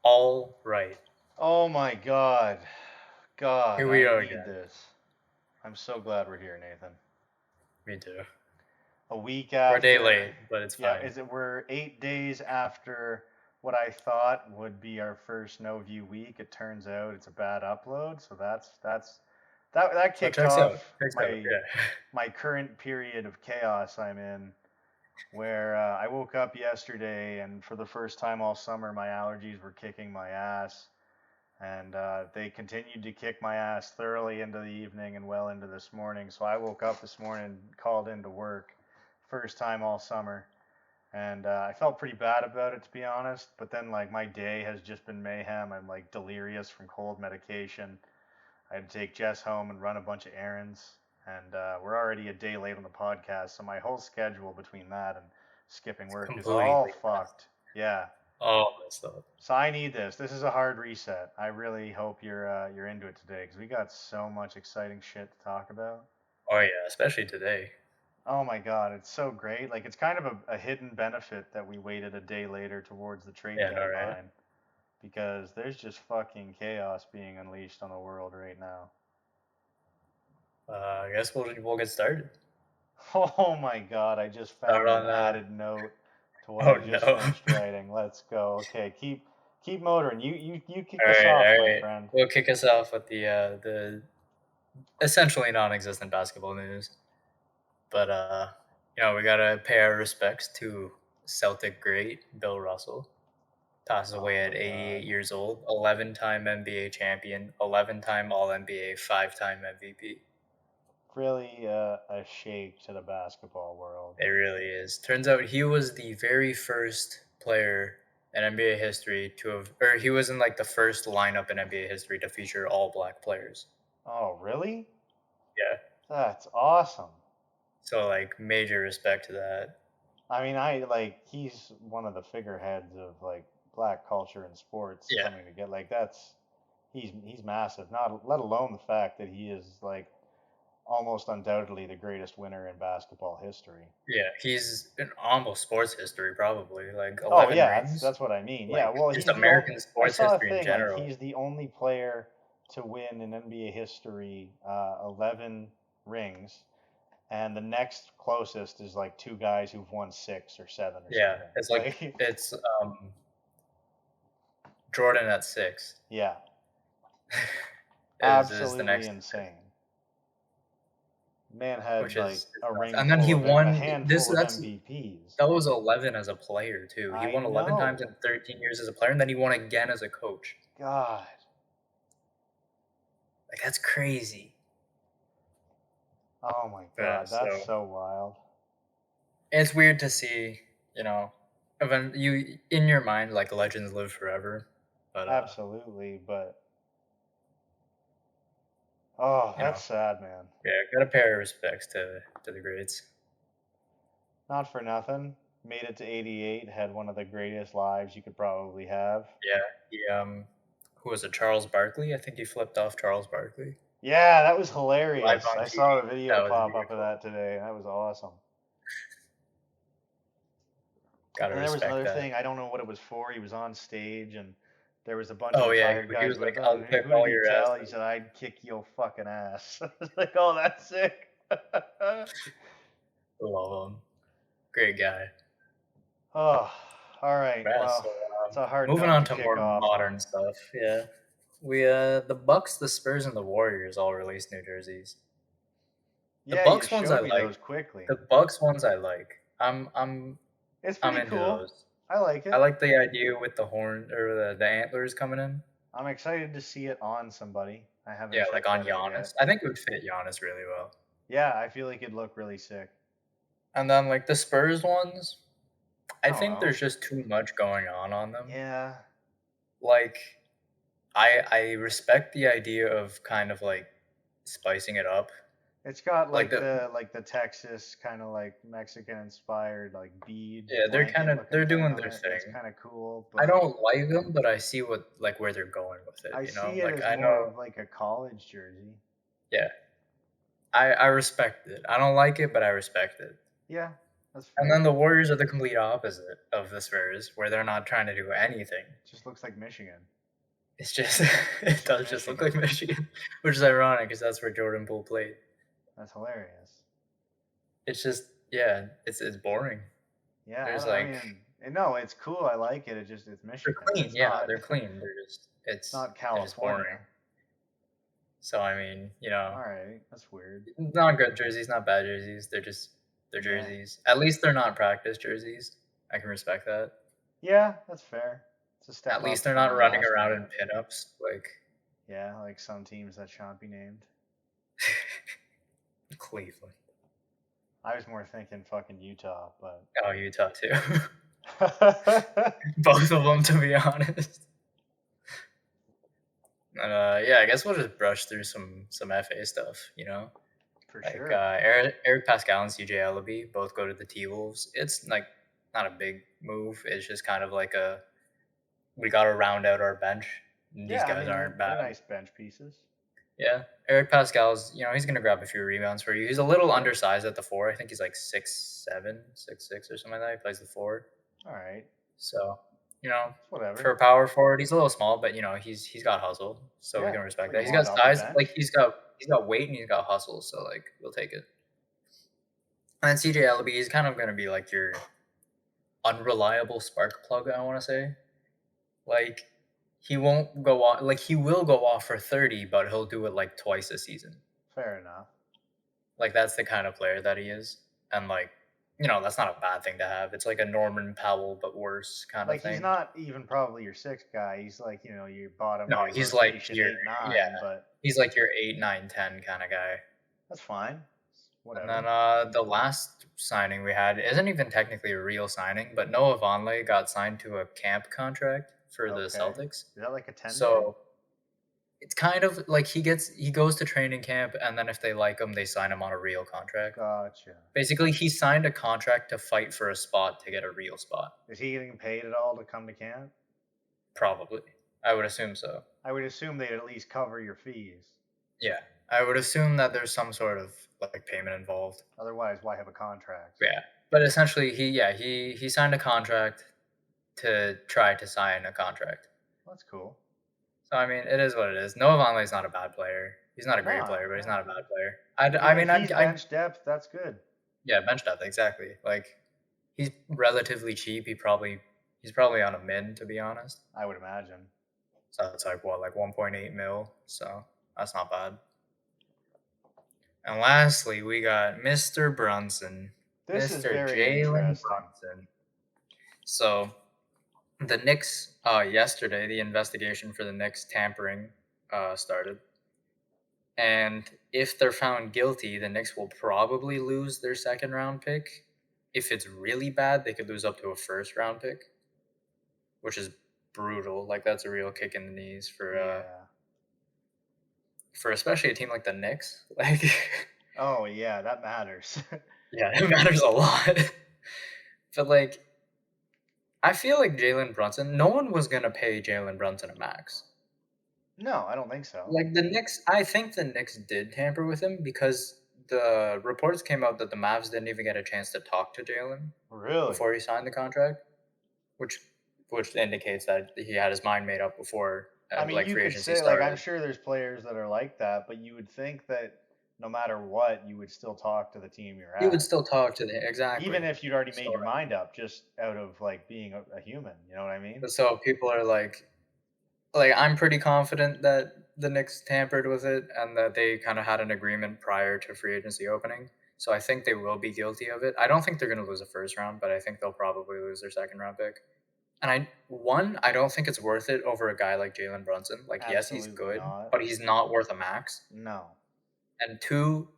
All right. Oh my God. God, Here we I are need again. this. I'm so glad we're here, Nathan. Me too. A week We're a day after, late, but it's yeah, fine. we're 8 days after what I thought would be our first no view week. It turns out it's a bad upload, so that That kicked checks out. off Checks out. my Yeah. my current period of chaos I'm in, where I woke up yesterday and for the first time all summer my allergies were kicking my ass, and they continued to kick my ass thoroughly into the evening and well into this morning. So I woke up this morning, called into work, first time all summer, and I felt pretty bad about it, to be honest. But then like my day has just been mayhem. I'm like delirious from cold medication. I had to take Jess home and run a bunch of errands, and we're already a day late on the podcast. So my whole schedule between that and skipping It's work is all completely messed. fucked. Yeah. All messed up. So I need this. This is a hard reset. I really hope you're into it today because we got so much exciting shit to talk about. Oh yeah, especially today. Oh my God, it's so great. Like it's kind of a hidden benefit that we waited a day later towards the trade Yeah, no, right? deadline because there's just fucking chaos being unleashed on the world right now. I guess we'll get started. Oh my God, I just Start found an on added note to what Oh I just no. finished writing. Let's go. Okay, keep motoring. You kick All us right, off, all my right. friend. We'll kick us off with the essentially non-existent basketball news. But we gotta pay our respects to Celtic great Bill Russell. Passes Oh away at my 88 God. years old. 11-time NBA champion. 11-time All NBA. 5-time MVP. Really a shake to the basketball world. It really is. Turns out he was the very first player in NBA history to have, or he was in like the first lineup in NBA history to feature all black players. Oh, really? Yeah. That's awesome. So like major respect to that. I mean, I like he's one of the figureheads of like black culture and sports Yeah. coming together. Like that's he's massive. Not let alone the fact that he is like almost undoubtedly the greatest winner in basketball history. Yeah. He's in almost sports history, probably. Like Oh 11 yeah, rings. that's what I mean. Yeah, Like well just he's the only. American I sports saw a history in thing like general. he's the only player to win in NBA history 11 rings, and the next closest is like two guys who've won 6 or 7 or Yeah. something. It's like, Like, it's Jordan at 6 yeah, is the absolutely next, insane. Man had which is, like a nuts. ring And then full he of a won handful of that's MVPs. that was 11 as a player too. He I won 11 times know. in 13 years as a player, and then he won again as a coach. God. Like that's crazy. Oh my Yeah, God, that's so so wild. it's weird to see, you know, even you in your mind like legends live forever, but Absolutely, but oh, you know, that's sad, man. yeah, gotta pay our respects to the greats. Not for nothing. Made it to 88, had one of the greatest lives you could probably have. Yeah, he who was it? Charles Barkley? I think he flipped off Charles Barkley Yeah, that was live hilarious. on I TV. saw the video That was pop up of beautiful. that today. That was awesome. Gotta And there was respect another that. thing, I don't know what it was for. He was on stage and there was a bunch of Oh yeah, retired he guys was with like, him. "I'll And kick who did all he your tell? He asses." said, I'd kick your fucking ass. It's like, oh, that's sick. Love him. Great guy. Oh, all right. Yeah, Well, so it's a hard moving note on to to kick more off on. modern stuff. Yeah, we the Bucks, the Spurs, and the Warriors all released new jerseys. The Yeah, you Bucks ones I showed me like. those quickly. The Bucks ones I like. It's I'm pretty into cool. those. I like I it. like the idea with the horn or the antlers coming in. I'm excited to see it on somebody. I haven't Yeah, like checked on that out yet. Giannis. I think it would fit Giannis really well. Yeah, I feel like it'd look really sick. And then like the Spurs ones, I I don't think know. there's just too much going on them. Yeah, Like I respect the idea of kind of like spicing it up. it's got Like like the Texas kind of like Mexican inspired like bead yeah, blanket looking they're thing doing on their it. That's thing. kind of cool, I but don't like them, but I see what like where they're going with it. I You know, see it like as I more know, of like a college jersey. yeah, I respect it. I don't like it, but I respect it. Yeah, that's And then fair. the Warriors are the complete opposite of the Spurs, where they're not trying to do anything. Just looks like Michigan. It's just It's it just does just look like Michigan. Michigan, which is ironic because that's where Jordan Poole played. That's hilarious. It's just yeah, it's boring. Yeah, There's I like mean, no, it's cool. I like it. It's they're Michigan. clean, It's yeah, not they're clean. it's not they're just boring. California. So I mean, All right, that's weird. not good jerseys, not bad jerseys. They're Yeah. jerseys. At least they're not practice jerseys. I can respect that. Yeah, that's fair. It's a At step least up they're not from running last around in minute. pinups like Yeah, like some teams that shan't be named. Cleveland. I was more thinking fucking Utah, but Oh, Utah too. Both of them, to be honest. Yeah, I guess we'll just brush through some FA stuff. for Like sure. Eric Pascal and CJ Ellaby both go to the T Wolves. It's like not a big move. It's just kind of like we got to round out our bench. These Yeah, I guys mean aren't they're bad. nice bench pieces. Yeah, Eric Pascal's. He's gonna grab a few rebounds for you. He's a little Sure. undersized at the four. I think he's like 6'7", 6'6", or something like that. He plays the four. All right. So, It's for whatever. a power forward, he's a little small, but he's got hustle, so we Yeah. can It's respect what you that. He's got want off the size, like bench. he's got weight and he's got hustle, so like we'll take it. And then CJ Ellaby, he's kind of gonna be like your unreliable spark plug, I want to say. Like he won't go off, like he will go off for 30, but he'll do it like twice a season. Fair enough. Like that's the kind of player that he is, and like that's not a bad thing to have. It's like a Norman Powell but worse kind of Like he's thing. not even probably your sixth guy. He's like, your bottom No, of your he's like rotation, your 8, yeah, 9, but he's like your 8, 9, 10 kind of guy. that's fine. And then Whatever. the last signing we had isn't even technically a real signing, but Noah Vonleh got signed to a camp contract for the Okay. Celtics. Is that like a 10-day? So it's kind of like he goes to training camp, and then if they like him, they sign him on a real contract. Gotcha. Basically, he signed a contract to fight for a spot to get a real spot. Is he getting paid at all to come to camp? Probably, I would assume so. I would assume they'd at least cover your fees. Yeah, I would assume that there's some sort of like payment involved. Otherwise, why have a contract? Yeah, but essentially, he signed a contract to try to sign a contract. That's cool. So I mean, it is what it is. Noah Vonleh's not a bad player. He's not a great No, player, but he's no. not a bad player. I mean, If he's I bench depth, that's good. yeah, bench depth exactly. Like he's relatively cheap. He's probably on a min, to be honest. I would imagine. So it's like what, like 1.8 mil. So that's not bad. And lastly, we got Mr. Brunson, This is Mr. very Jalen interesting. Brunson. So the Knicks, yesterday, the investigation for the Knicks tampering started. And if they're found guilty, the Knicks will probably lose their second round pick. If it's really bad, they could lose up to a first round pick, which is brutal. Like that's a real kick in the knees Yeah. for especially a team like the Knicks. Like Oh yeah, that matters. yeah, it matters a lot. But like I feel like Jalen Brunson, no one was gonna pay Jalen Brunson a max. No, I don't think so. Like the Knicks, I think the Knicks did tamper with him because the reports came out that the Mavs didn't even get a chance to talk to Jalen Really? before he signed the contract, which indicates that he had his mind made up before I mean, like you free could agency say like I'm started. sure there's players that are like that, but you would think that no matter what, you would still talk to the team you're He would at, still talk to the exactly. even if you'd already So made your mind up, just out of like being a human. You know what I mean? people are like I'm pretty confident that the Knicks tampered with it and that they kind of had an agreement prior to free agency opening. So I think they will be guilty of it. I don't think they're going to lose a first round, but I think they'll probably lose their second round pick. And I don't think it's worth it over a guy like Jalen Brunson. Like, yes, he's Absolutely good, not. but he's not worth a max. No. And two,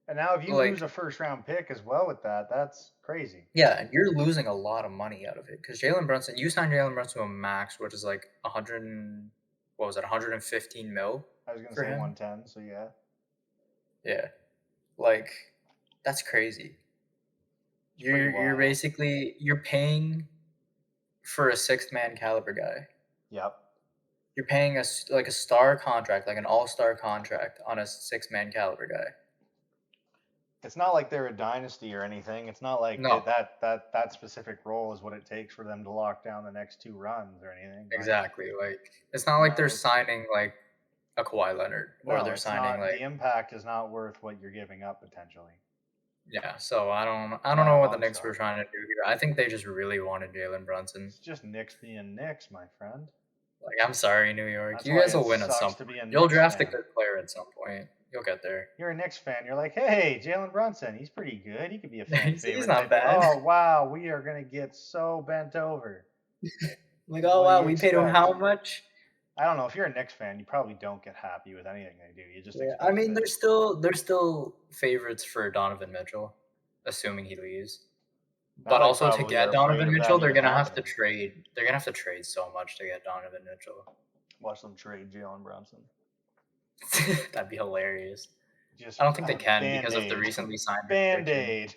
And now if you lose like, a first round pick as well with that, that's crazy. yeah, and you're losing a lot of money out of it because Jalen Brunson, you signed Jalen Brunson to a max, which is like 100, what was it, 115 mil I was gonna for say him. 110, so yeah. Yeah, like that's crazy. You're basically you're paying for a sixth man caliber guy. Yep. You're paying a star contract, like an all-star contract on a six man caliber guy. It's not like they're a dynasty or anything. It's not like No, that specific role is what it takes for them to lock down the next 2 runs or anything. But exactly. Like it's not like they're no, it's signing like a Kawhi Leonard or no, they're it's signing not. like The impact is not worth what you're giving up potentially. yeah. So I don't Yeah, know what the long Knicks were shot. trying to do here. I think they just really wanted Jalen Brunson. It's just Knicks being Knicks, my friend. Like I'm sorry, New York. That's You why guys it will win at some sucks to point. be a You'll Knicks draft a fan. good player at some point. You'll get there. You're a Knicks fan. You're like, hey, Jalen Brunson, he's pretty good. He could be a fan He's favorite. And not I think, bad. oh wow, we are gonna get so bent over. Like, oh What do wow, you we paid him expect? how much? I don't know. If you're a Knicks fan, you probably don't get happy with anything they do. You just Yeah, I expect mean that. they're still favorites for Donovan Mitchell, assuming he leaves. Now But they also to probably are get afraid Donovan of that Mitchell, they're even gonna have to happening. trade. They're gonna have to trade so much to get Donovan Mitchell. Watch them trade Jalen Brunson. That'd be hilarious. Just I don't think they can because of the Band-Aid. recently signed restriction. Band-Aid.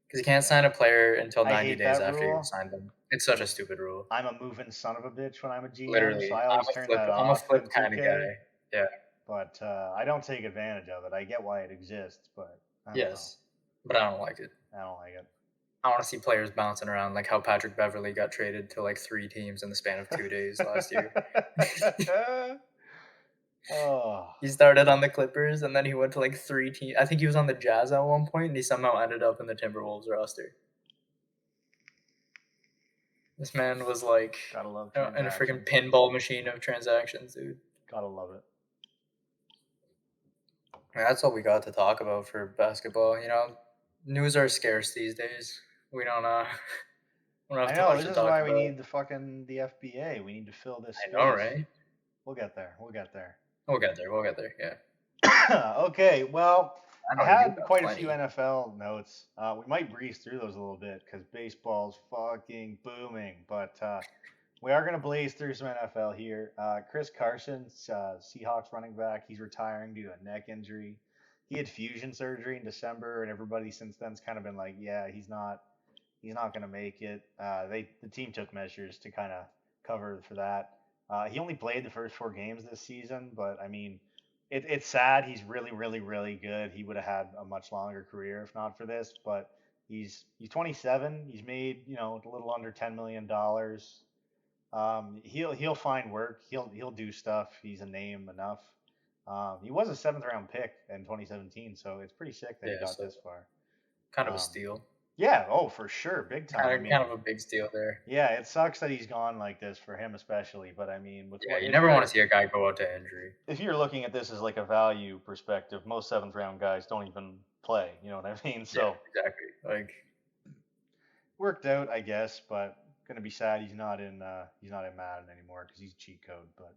Because you can't sign a player until I 90 hate days that after you rule sign them. It's such a because stupid rule. I'm a moving son of a bitch when I'm a GM, so Literally, I always turn that I'm a off flip in kind of 2K. guy. Yeah. But I don't take advantage of it. I get why it exists, but I don't know. Yes. But I don't like it. I don't like I want to see players bouncing around like how Patrick Beverly got traded to like 3 teams in the span of 2 days last year. it. Oh, He started on the Clippers and then he went to like 3 teams. I think he was on the Jazz at one point and he somehow ended up in the Timberwolves roster. This man was like gotta love in a freaking transactions. pinball machine of transactions, dude. Gotta love it. That's all we got to talk about for basketball. You know, news are scarce these days. We don't we don't I have too know. much This to is talk why we about. need the FBA. We need to fill this I know, space. right? We'll get there. We'll get there. We'll get there. We'll get there. Yeah. Okay, well, I I know you had got quite a few plenty. NFL notes. We might breeze through those a little bit because baseball's fucking booming. But we are going to blaze through some NFL here. Chris Carson, Seahawks running back, he's retiring due to a neck injury. He had fusion surgery in December, and everybody since then's kind of been like, yeah, he's not going to make it. The team took measures to kind of cover for that. He only played the first 4 games this season, but I mean, it's sad. He's really, really, really good. He would have had a much longer career if not for this. But he's 27. He's made a little under $10 million. He'll find work. He'll do stuff. He's a name enough. He was a seventh round pick in 2017, so it's pretty sick that he Yeah, got so this far. kind of a Um, steal. yeah, oh for sure, big time. I Kind mean, of a big steal there. yeah, it sucks that he's gone like this for him especially. But I mean, with Yeah, what you never want to see a guy go out to injury. if you're looking at this as like a value perspective, most seventh round guys don't even play. You know what I mean? Yeah, So exactly. Like, worked out, I guess. But gonna be sad he's not in Madden anymore because he's cheat code. But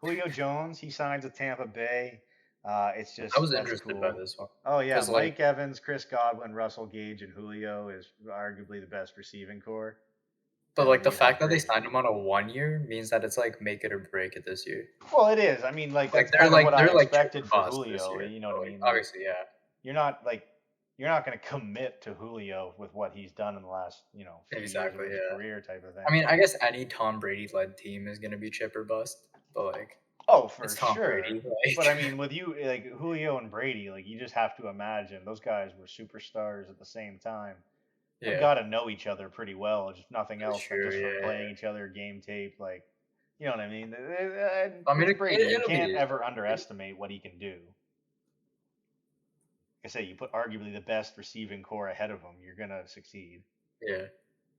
Julio Jones, he signs with Tampa Bay. It's I just was that's interested by cool. this one Oh yeah, because, like, Mike Evans, Chris Godwin, Russell Gage, and Julio is arguably the best receiving core but in the like the league. That's fact that they crazy. signed him on a 1 year means that it's like make it or break it this year. Well, it is. I mean, like that's kind of what I They're like chip expected or for bust this Julio. year. You know what But I like, mean? Like obviously, yeah, you're not like you're not going to commit to Julio with what he's done in the last few years of exactly, his yeah. career type of I thing. mean, I guess any Tom Brady led team is gonna be chip or bust, but like, Oh, for it's Tom sure. Brady. Like, But I mean, with you like Julio and Brady, like you just have to imagine those guys were superstars at the same time. They've yeah, got to know each other pretty well, if nothing that's else, like true. just from Yeah, playing each other game tape. Like, you know what I mean? I mean, It's Brady. You it'll can't be ever Brady. underestimate what he can do. Like I say, you put arguably the best receiving core ahead of him, you're gonna succeed. Yeah,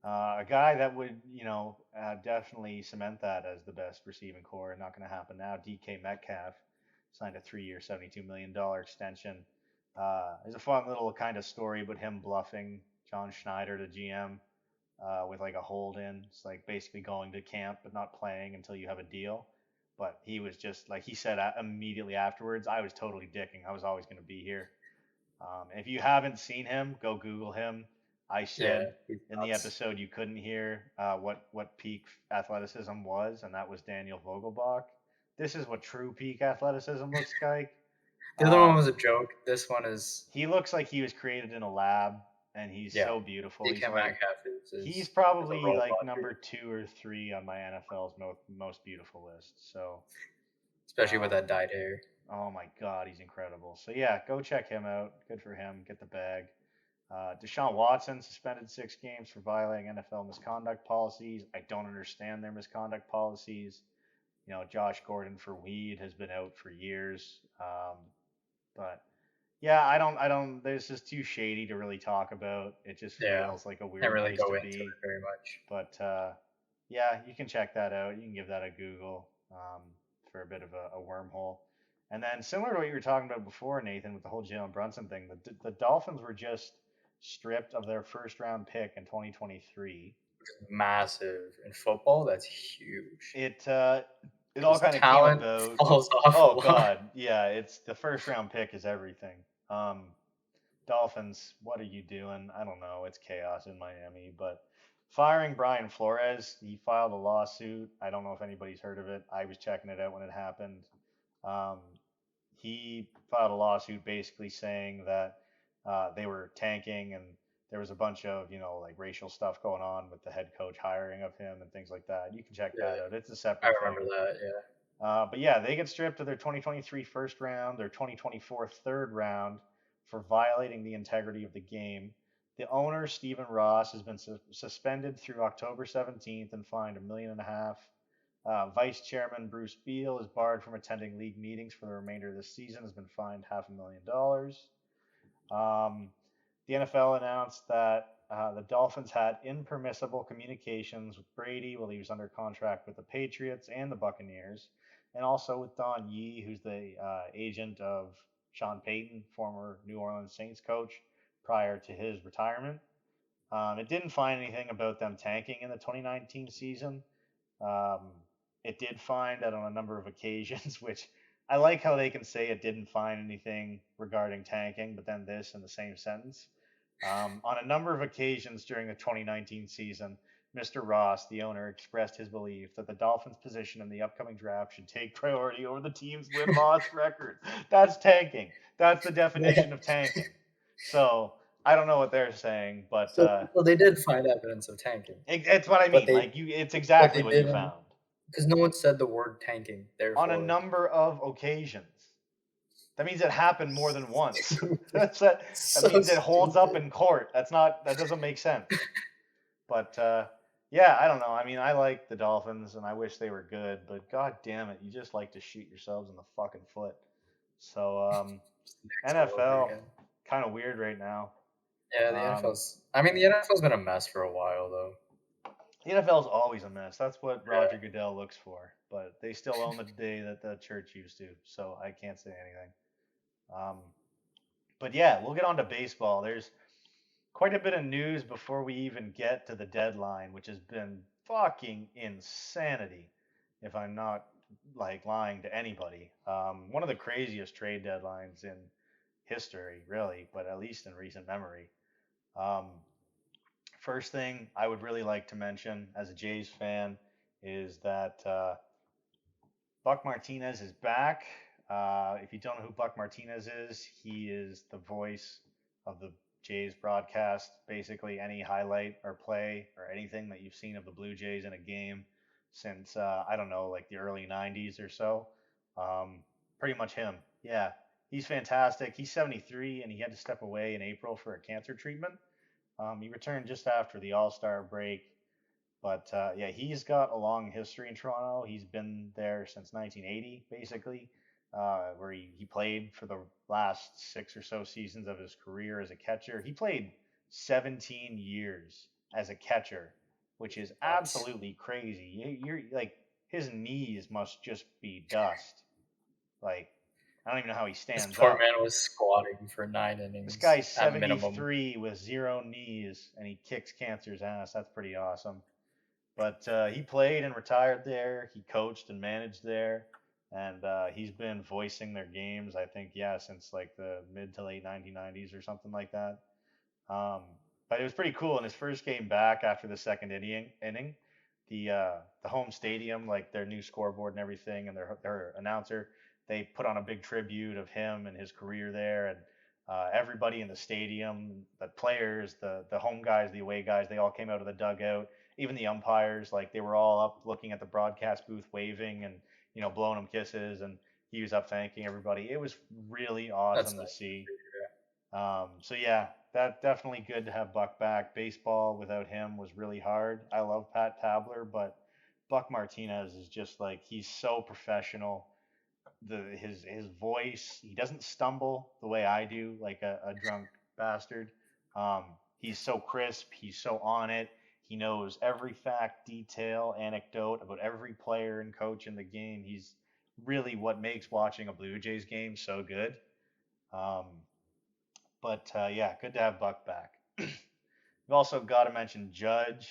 A guy that would, definitely cement that as the best receiving core. Not going to happen now. DK Metcalf signed a 3-year, $72 million extension. There's a fun little kind of story about him bluffing John Schneider, the GM, with like a hold in. It's like basically going to camp but not playing until you have a deal. But he was just like he said immediately afterwards, I was totally dicking. I was always going to be here. If you haven't seen him, go Google him. I yeah, said he's in the nuts. episode you couldn't hear what peak athleticism was, and that was Daniel Vogelbach. This is what true peak athleticism looks like. The other one Um, was a joke. This one is he looks like he was created in a lab, and he's yeah. so beautiful. DK Metcalf He's is a probably like robot, number dude. 2 or 3 on my NFL's most beautiful list. So, Especially with um, that dyed hair. Oh my God, he's incredible. So yeah, go check him out. Good for him. Get the bag. Deshaun Watson suspended 6 games for violating NFL misconduct policies. I don't understand their misconduct policies. Josh Gordon for weed has been out for years. But yeah, I don't. This is too shady to really talk about. It just Yeah, feels like a can't weird really place go to into be. it very much. But yeah, you can check that out. You can give that a Google for a bit of a wormhole. And then similar to what you were talking about before, Nathan, with the whole Jalen Brunson thing, the Dolphins were just stripped of their first round pick in 2023. Massive in football. That's huge It all because kind of came talent about. falls off a Oh lot. God, yeah, it's the first round pick is everything. Um, Dolphins, what are you doing? I don't know. It's chaos in Miami, but firing Brian Flores, he filed a lawsuit. I don't know if anybody's heard of it. I was checking it out when it happened. Um, he filed a lawsuit basically saying that they were tanking and there was a bunch of, like racial stuff going on with the head coach hiring of him and things like that. You can check that Yeah, out. It's a I separate thing. remember that. Yeah, But yeah, they get stripped of their 2023 first round, their 2024 third round for violating the integrity of the game. The owner, Stephen Ross, has been suspended through October 17th and fined $1.5 million. Vice Chairman Bruce Beal is barred from attending league meetings for the remainder of the season, has been fined $500,000. Um, the NFL announced that the Dolphins had impermissible communications with Brady while he was under contract with the Patriots and the Buccaneers, and also with Don Yee, who's the agent of Sean Payton, former New Orleans Saints coach, prior to his retirement. It didn't find anything about them tanking in the 2019 season. Um, it did find that on a number of occasions, which I like how they can say it didn't find anything regarding tanking, but then this in the same sentence. On a number of occasions during the 2019 season, Mr. Ross, the owner, expressed his belief that the Dolphins' position in the upcoming draft should take priority over the team's win loss record. That's tanking. That's the yeah. definition of tanking. So I don't know what they're saying, but So they did find evidence of tanking, it's what I but mean. they Like it's but exactly they what you didn't found because no one said the word tanking. on a Therefore, number of occasions. That means it happened more than once. stupid. That So means it holds up stupid. in court. That doesn't make sense. But yeah, I don't know. I mean, I like the Dolphins and I wish they were good, but god damn it, you just like to shoot yourselves in the fucking foot. So Just next all over NFL again. kind of weird right now. Yeah, the Um, NFL's. I mean, the NFL's been a mess for a while, though. the NFL is always a mess. That's what Roger Yeah, Goodell looks for. But they still own the day that the church used to, so I can't say anything. Um, but yeah, we'll get on to baseball. There's quite a bit of news before we even get to the deadline, which has been fucking insanity, if I'm not like lying to anybody. One of the craziest trade deadlines in history, really, but at least in recent memory. Um, First thing I would really like to mention as a Jays fan is that Buck Martinez is back. If you don't know who Buck Martinez is, he is the voice of the Jays broadcast. Basically, any highlight or play or anything that you've seen of the Blue Jays in a game since, I don't know, like the early 90s or so. Um, Pretty much him. Yeah, he's fantastic. He's 73 and he had to step away in April for a cancer treatment. He returned just after the All Star break, but yeah, he's got a long history in Toronto. He's been there since 1980, basically, where he played for the last 6 or so seasons of his career as a catcher. He played 17 years as a catcher, which is what? absolutely crazy. You're like, his knees must just be dust. Like, I don't even know how he This stands poor up. man was squatting for 9 This innings guy's at minimum. 73 with zero knees, and he kicks cancer's ass. That's pretty awesome. But he played and retired there. He coached and managed there, and he's been voicing their games. I think yeah, since like the mid to late 1990s or something like that. Um, but it was pretty cool. In his first game back after the second inning, the home stadium, like their new scoreboard and everything, and their announcer, they put on a big tribute of him and his career there, and everybody in the stadium, the players, the home guys, the away guys, they all came out of the dugout. Even the umpires, like they were all up looking at the broadcast booth, waving and blowing them kisses, and he was up thanking everybody. It was really That's awesome to nice. see. So yeah, that definitely good to have Buck back. Baseball without him was really hard. I love Pat Tabler, but Buck Martinez is just like he's so professional. His voice, he doesn't stumble the way I do, like a drunk bastard. Um, he's so crisp. He's so on it. He knows every fact, detail, anecdote about every player and coach in the game. He's really what makes watching a Blue Jays game so good. Um, but yeah, good to have Buck back. We've also got to mention Judge.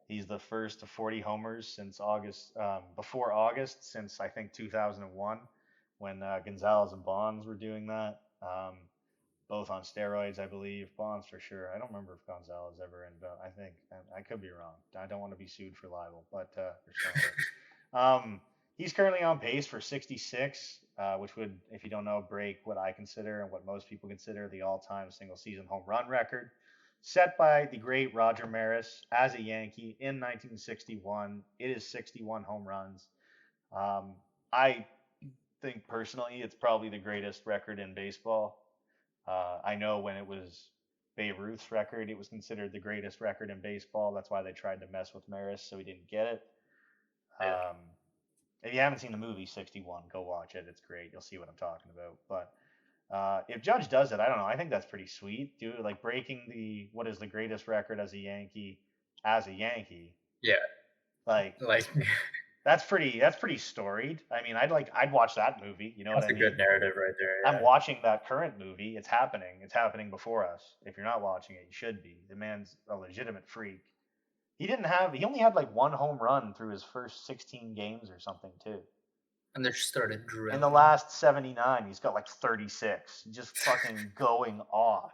He's the first to 40 homers since August, before August, since I think 2001, when Gonzalez and Bonds were doing that. Both on steroids, I believe. Bonds for sure. I don't remember if Gonzalez ever ended up. I think I could be wrong. I don't want to be sued for libel, but for slander. He's currently on pace for 66, which would, if you don't know, break what I consider and what most people consider the all-time single-season home run record, set by the great Roger Maris as a Yankee in 1961. It is 61 home runs. I think personally, it's probably the greatest record in baseball. I know when it was Babe Ruth's record, it was considered the greatest record in baseball. That's why they tried to mess with Maris, so he didn't get it. Yeah. If you haven't seen the movie 61, go watch it. It's great. You'll see what I'm talking about. But if Judge does it, I don't know. I think that's pretty sweet, dude. Like breaking the what is the greatest record as a Yankee, Yeah. like Like that's pretty storied. I mean, I'd watch that movie. You know what that's I a mean? good narrative right there. I'm Yeah. watching that current movie. It's happening. It's happening before us. If you're not watching it, you should be. The man's a legitimate freak. He only had like one home run through his first 16 games or something too. And they just started In the drilling. last 79, he's got like 36, just fucking going off.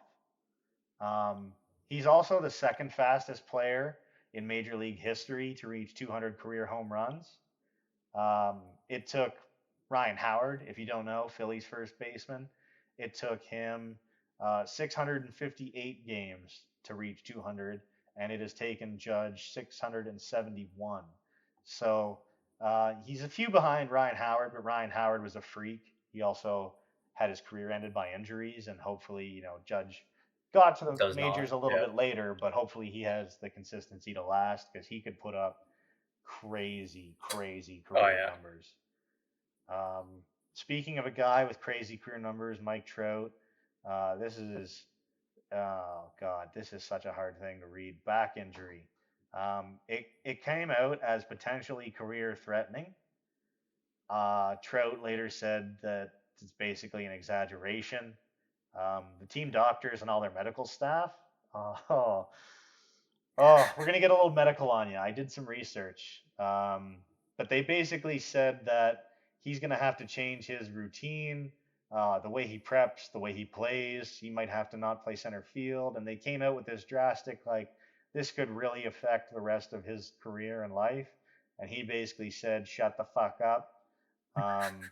Um, he's also the second fastest player in Major League history to reach 200 career home runs. It took Ryan Howard, if you don't know, Philly's first baseman, it took him 658 games to reach 200, and it has taken Judge 671. So he's a few behind Ryan Howard, but Ryan Howard was a freak. He also had his career ended by injuries, and hopefully, Judge got to the Does majors not. a little Yeah. bit later, but hopefully he has the consistency to last because he could put up crazy Oh career yeah. numbers. Um, Speaking of a guy with crazy career numbers, Mike Trout. This is oh god, this is such a hard thing to read. Back injury. It came out as potentially career threatening. Trout later said that it's basically an exaggeration. The team doctors and all their medical staff. Oh, we're gonna get a little medical on you. I did some research, but they basically said that he's gonna have to change his routine, the way he preps, the way he plays. He might have to not play center field, and they came out with this drastic like this could really affect the rest of his career and life. And he basically said, "Shut the fuck up." Um,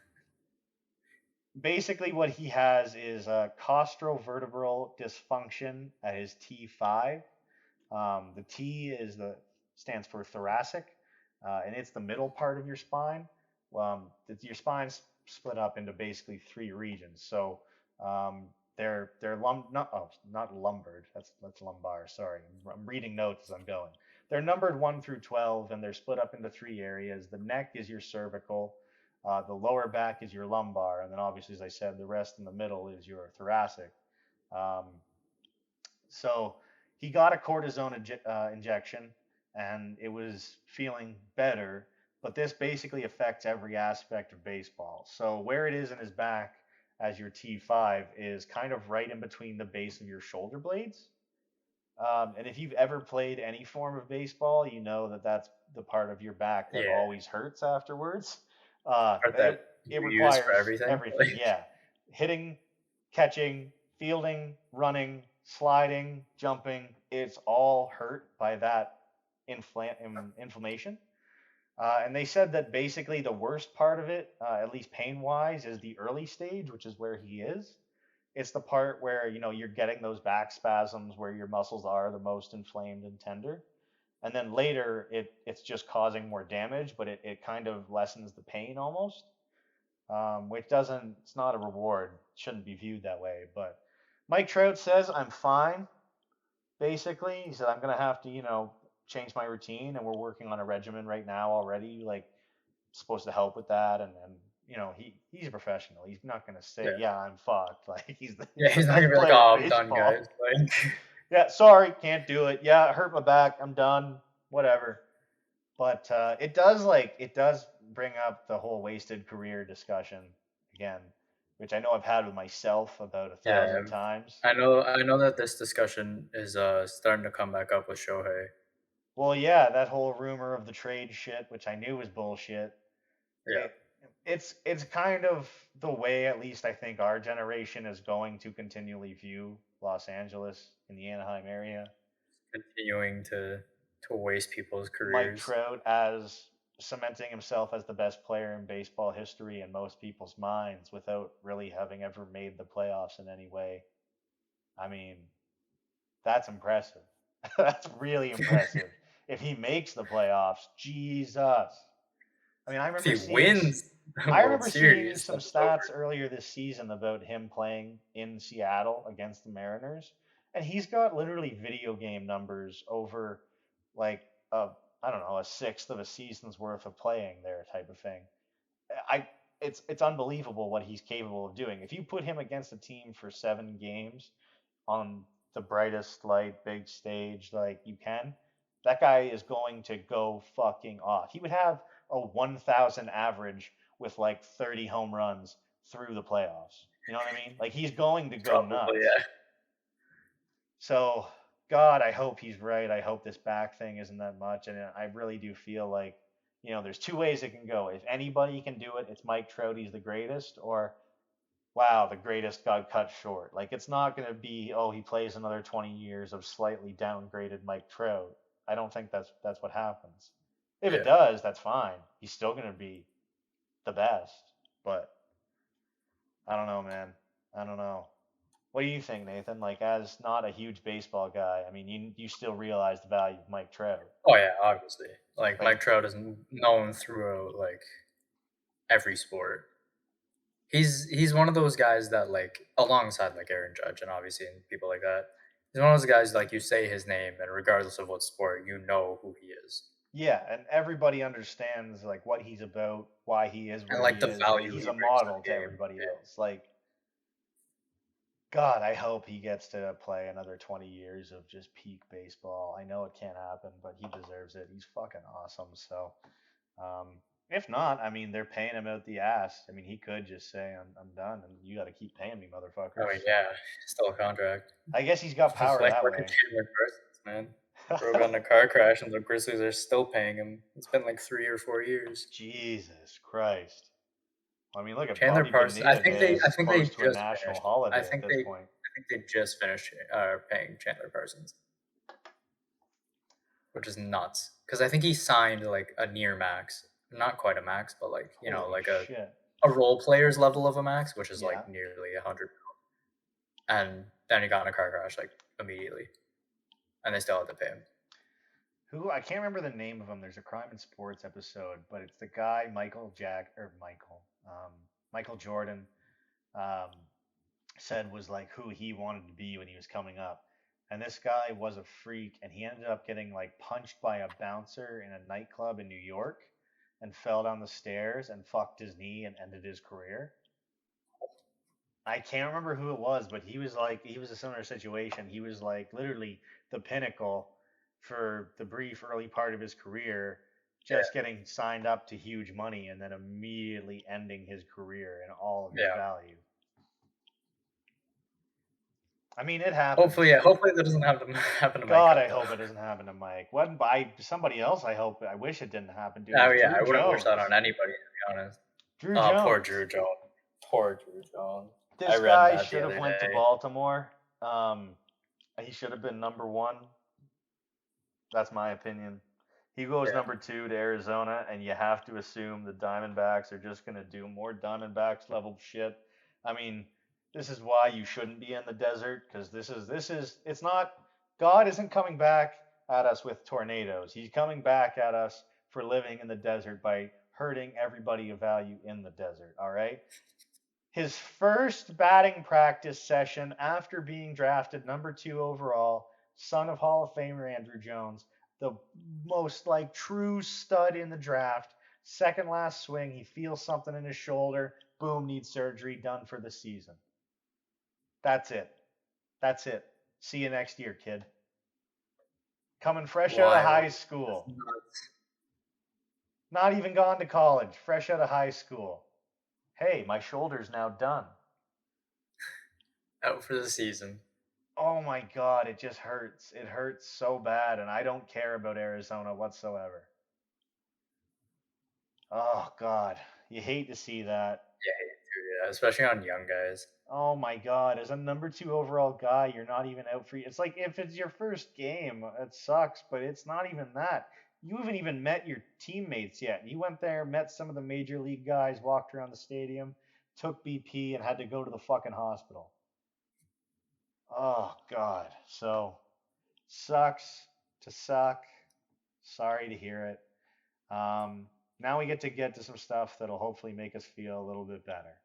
Basically, what he has is a costrovertebral dysfunction at his T5. The T stands for thoracic, and it's the middle part of your spine. Your spine's split up into basically three regions. So they're not lumbered. That's lumbar. Sorry, I'm reading notes as I'm going. They're numbered 1 through 12, and they're split up into three areas. The neck is your cervical. The lower back is your lumbar, and then obviously, as I said, the rest in the middle is your thoracic. Um, so he got a cortisone injection and it was feeling better. But this basically affects every aspect of baseball. So where it is in his back as your T5 is kind of right in between the base of your shoulder blades. And if you've ever played any form of baseball, you know that that's the part of your back that Yeah. always hurts afterwards. Uh, Part that it, it you use for requires everything. everything. Like Yeah. Hitting, catching, fielding, running, sliding, jumping. It's all hurt by that inflammation. And they said that basically the worst part of it, at least pain wise, is the early stage, which is where he is. It's the part where you're getting those back spasms where your muscles are the most inflamed and tender. And then later it's just causing more damage, but it kind of lessens the pain almost. which doesn't, it's not a reward. Shouldn't be viewed that way. But Mike Trout says, I'm fine, basically. He said, I'm going to have to, change my routine, and we're working on a regimen right now already, like, supposed to help with that. And he's a professional. He's not going to Yeah. say, yeah, I'm fucked. Like, Yeah, he's the he's not gonna best be like, player in "Oh, I'm done, baseball. guys." Like, Yeah, sorry, can't do it. Yeah, it hurt my back. I'm done. Whatever. But it does bring up the whole wasted career discussion again, which I know I've had with myself about a yeah, thousand times. I know that this discussion is starting to come back up with Shohei. Well, yeah, that whole rumor of the trade shit, which I knew was bullshit. Yeah, It it's kind of the way, at least I think our generation is going to continually view Los Angeles in the Anaheim area. continuing to waste people's Mike careers. Trout as cementing himself as the best player in baseball history in most people's minds without really having ever made the playoffs in any way. I mean, that's impressive. That's really impressive. If he makes the playoffs, Jesus. I mean, If he wins the I World remember seeing Series, some then it's over. stats earlier this season about him playing in Seattle against the Mariners, and he's got literally video game numbers over like a I don't know, a sixth of a season's worth of playing there type of thing. I it's unbelievable what he's capable of doing. If you put him against a team for 7 games on the brightest light, big stage like you can, that guy is going to go fucking off. He would have a 1,000 average with like 30 home runs through the playoffs. You know what I mean? Like he's going to go Probably, nuts. yeah. So, God, I hope he's right. I hope this back thing isn't that much. And I really do feel like, there's two ways it can go. If anybody can do it, it's Mike Trout. He's the greatest. Or, wow, the greatest got cut short. Like, it's not going to be, oh, he plays another 20 years of slightly downgraded Mike Trout. I don't think that's what happens. If it Yeah. does, that's fine. He's still going to be the best. But I don't know, man. I don't know. What do you think, Nathan? Like, as not a huge baseball guy, I mean, you still realize the value of Mike Trout. Oh yeah, obviously. Like Like, Mike Trout is known throughout like every sport. He's one of those guys that like alongside like Aaron Judge and obviously and people like that. He's one of those guys like you say his name and regardless of what sport, you know who he is. yeah, and everybody understands like what he's about, why he is And where like he the is. Like, value he's he a brings to model the to game. everybody Yeah. else. Like, God, I hope he gets to play another 20 years of just peak baseball. I know it can't happen, but he deserves it. He's fucking awesome. So, um, if not, I mean, they're paying him out the ass. I mean, he could just say, I'm done, and you got to keep paying me, I motherfuckers. mean, So, yeah, still a contract. I guess he's got power Like that look at way. Chandler Parsons, man. Bro got in a car crash and the Grizzlies are still paying him. It's been like 3 or 4 years. Jesus Christ. I mean, look at Chandler Bobby Parsons. I Bonilla think Day they. I is think they close to a just national finished. I holiday at think this they. point. I think they just finished paying Chandler Parsons, which is nuts. Because I think he signed like a near max, not quite a max, but like Holy like shit. a role player's level of a max, which is Yeah. like nearly 100. And then he got in a car crash like immediately, and they still had to pay him. Who, I can't remember the name of him. There's a crime and sports episode, but it's the guy Michael Jordan um, said was like who he wanted to be when he was coming up. And this guy was a freak, and he ended up getting like punched by a bouncer in a nightclub in New York and fell down the stairs and fucked his knee and ended his career. I can't remember who it was, but he was a similar situation. He was like literally the pinnacle for the brief early part of his career, just getting signed up to huge money and then immediately ending his career and all of his Yeah. value. I mean, it happens. Hopefully, yeah. Hopefully that doesn't have to happen to Mike God, I Trout though. hope it doesn't happen to Mike. What by somebody else? I wish it didn't happen to Oh is yeah, Drew I wouldn't wish that Jones. on anybody to be honest. Drew Poor Jones. Drew Jones. Poor Drew Jones. I This read guy that the should have other went to day. Baltimore. Um, he should have been number one. That's my opinion. He goes Yeah. number two to Arizona, and you have to assume the Diamondbacks are just going to do more Diamondbacks level shit. I mean, this is why you shouldn't be in the desert because it's not. God isn't coming back at us with tornadoes. He's coming back at us for living in the desert by hurting everybody of value in the desert. All right. His first batting practice session after being drafted number 2 overall, son of Hall of Famer Andrew Jones, the most like true stud in the draft. Second last swing, he feels something in his shoulder. Boom, needs surgery, done for the season. That's it. That's it. See you next year, kid. Coming fresh out of Wild. high school. Not even gone to college, fresh out of high school. Hey, my shoulder's now done. Out for the season. Oh my God, it just hurts. It hurts so bad, and I don't care about Arizona whatsoever. Oh God, you hate to see that. Yeah, especially on young guys. Oh my God, as a number 2 overall guy, you're not even out for. It's like if it's your first game, it sucks, but it's not even that. You haven't even met your teammates yet. You went there, met some of the major league guys, walked around the stadium, took BP, and had to go to the fucking hospital. Oh God, so sucks to suck. Sorry to hear it. Now we get to some stuff that'll hopefully make us feel a little bit better.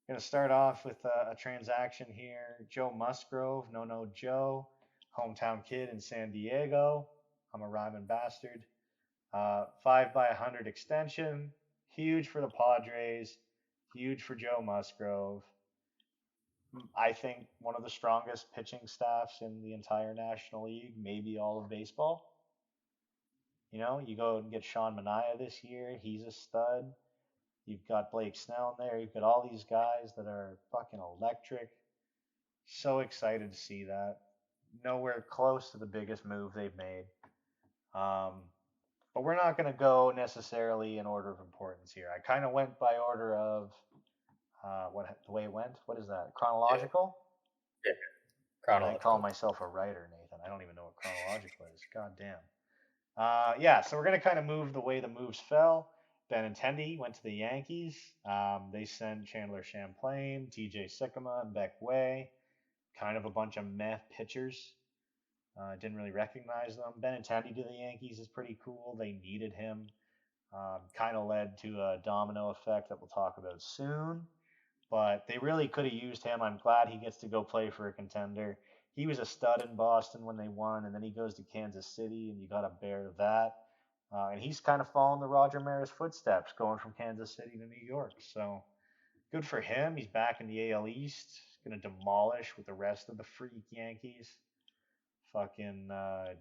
Going to start off with a transaction here. Joe Musgrove, no Joe, hometown kid in San Diego. I'm a rhyming bastard. 5 by 100 extension, huge for the Padres, huge for Joe Musgrove. I think one of the strongest pitching staffs in the entire National League, maybe all of baseball. You know, you go and get Sean Manaea this year. He's a stud. You've got Blake Snell in there. You've got all these guys that are fucking electric. So excited to see that. Nowhere close to the biggest move they've made. But we're not going to go necessarily in order of importance here. I kind of went by order of what the way it went. What is that? Chronological? Yeah, I call chronological. myself a writer, Nathan. I don't even know what chronological is. God damn. Yeah, so we're going to kind of move the way the moves fell. Benintendi went to the Yankees. They sent Chandler Champlain, TJ Sycamore, and Beck Way. Kind of a bunch of meh pitchers. Didn't really recognize them. Benintendi to the Yankees is pretty cool. They needed him. Kind of led to a domino effect that we'll talk about soon. But they really could have used him. I'm glad he gets to go play for a contender. He was a stud in Boston when they won, and then he goes to Kansas City, and you got to bear that. And he's kind of following the Roger Maris footsteps, going from Kansas City to New York. So good for him. He's back in the AL East. He's going to demolish with the rest of the freak Yankees. Fucking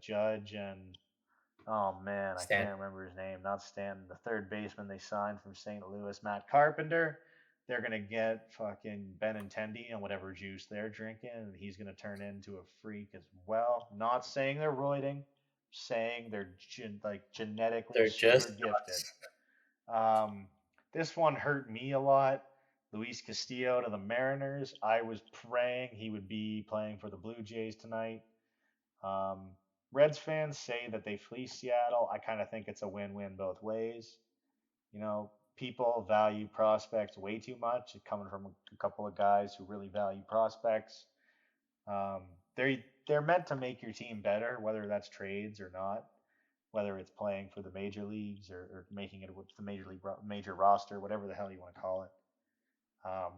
Judge and oh man, I Stan. can't remember his name. Not Stanton, the third baseman they signed from St. Louis, Matt Carpenter. They're gonna get fucking Benintendi and whatever juice they're drinking, and he's gonna turn into a freak as well. Not saying they're roiding, saying they're genetically They're super just gifted. nuts. This one hurt me a lot. Luis Castillo to the Mariners. I was praying he would be playing for the Blue Jays tonight. Um, Reds fans say that they fleece Seattle. I kind of think it's a win-win both ways. You know, people value prospects way too much. It's coming from a couple of guys who really value prospects. Um, they're meant to make your team better, whether that's trades or not, whether it's playing for the major leagues or making it with the major roster, whatever the hell you want to call it. Um,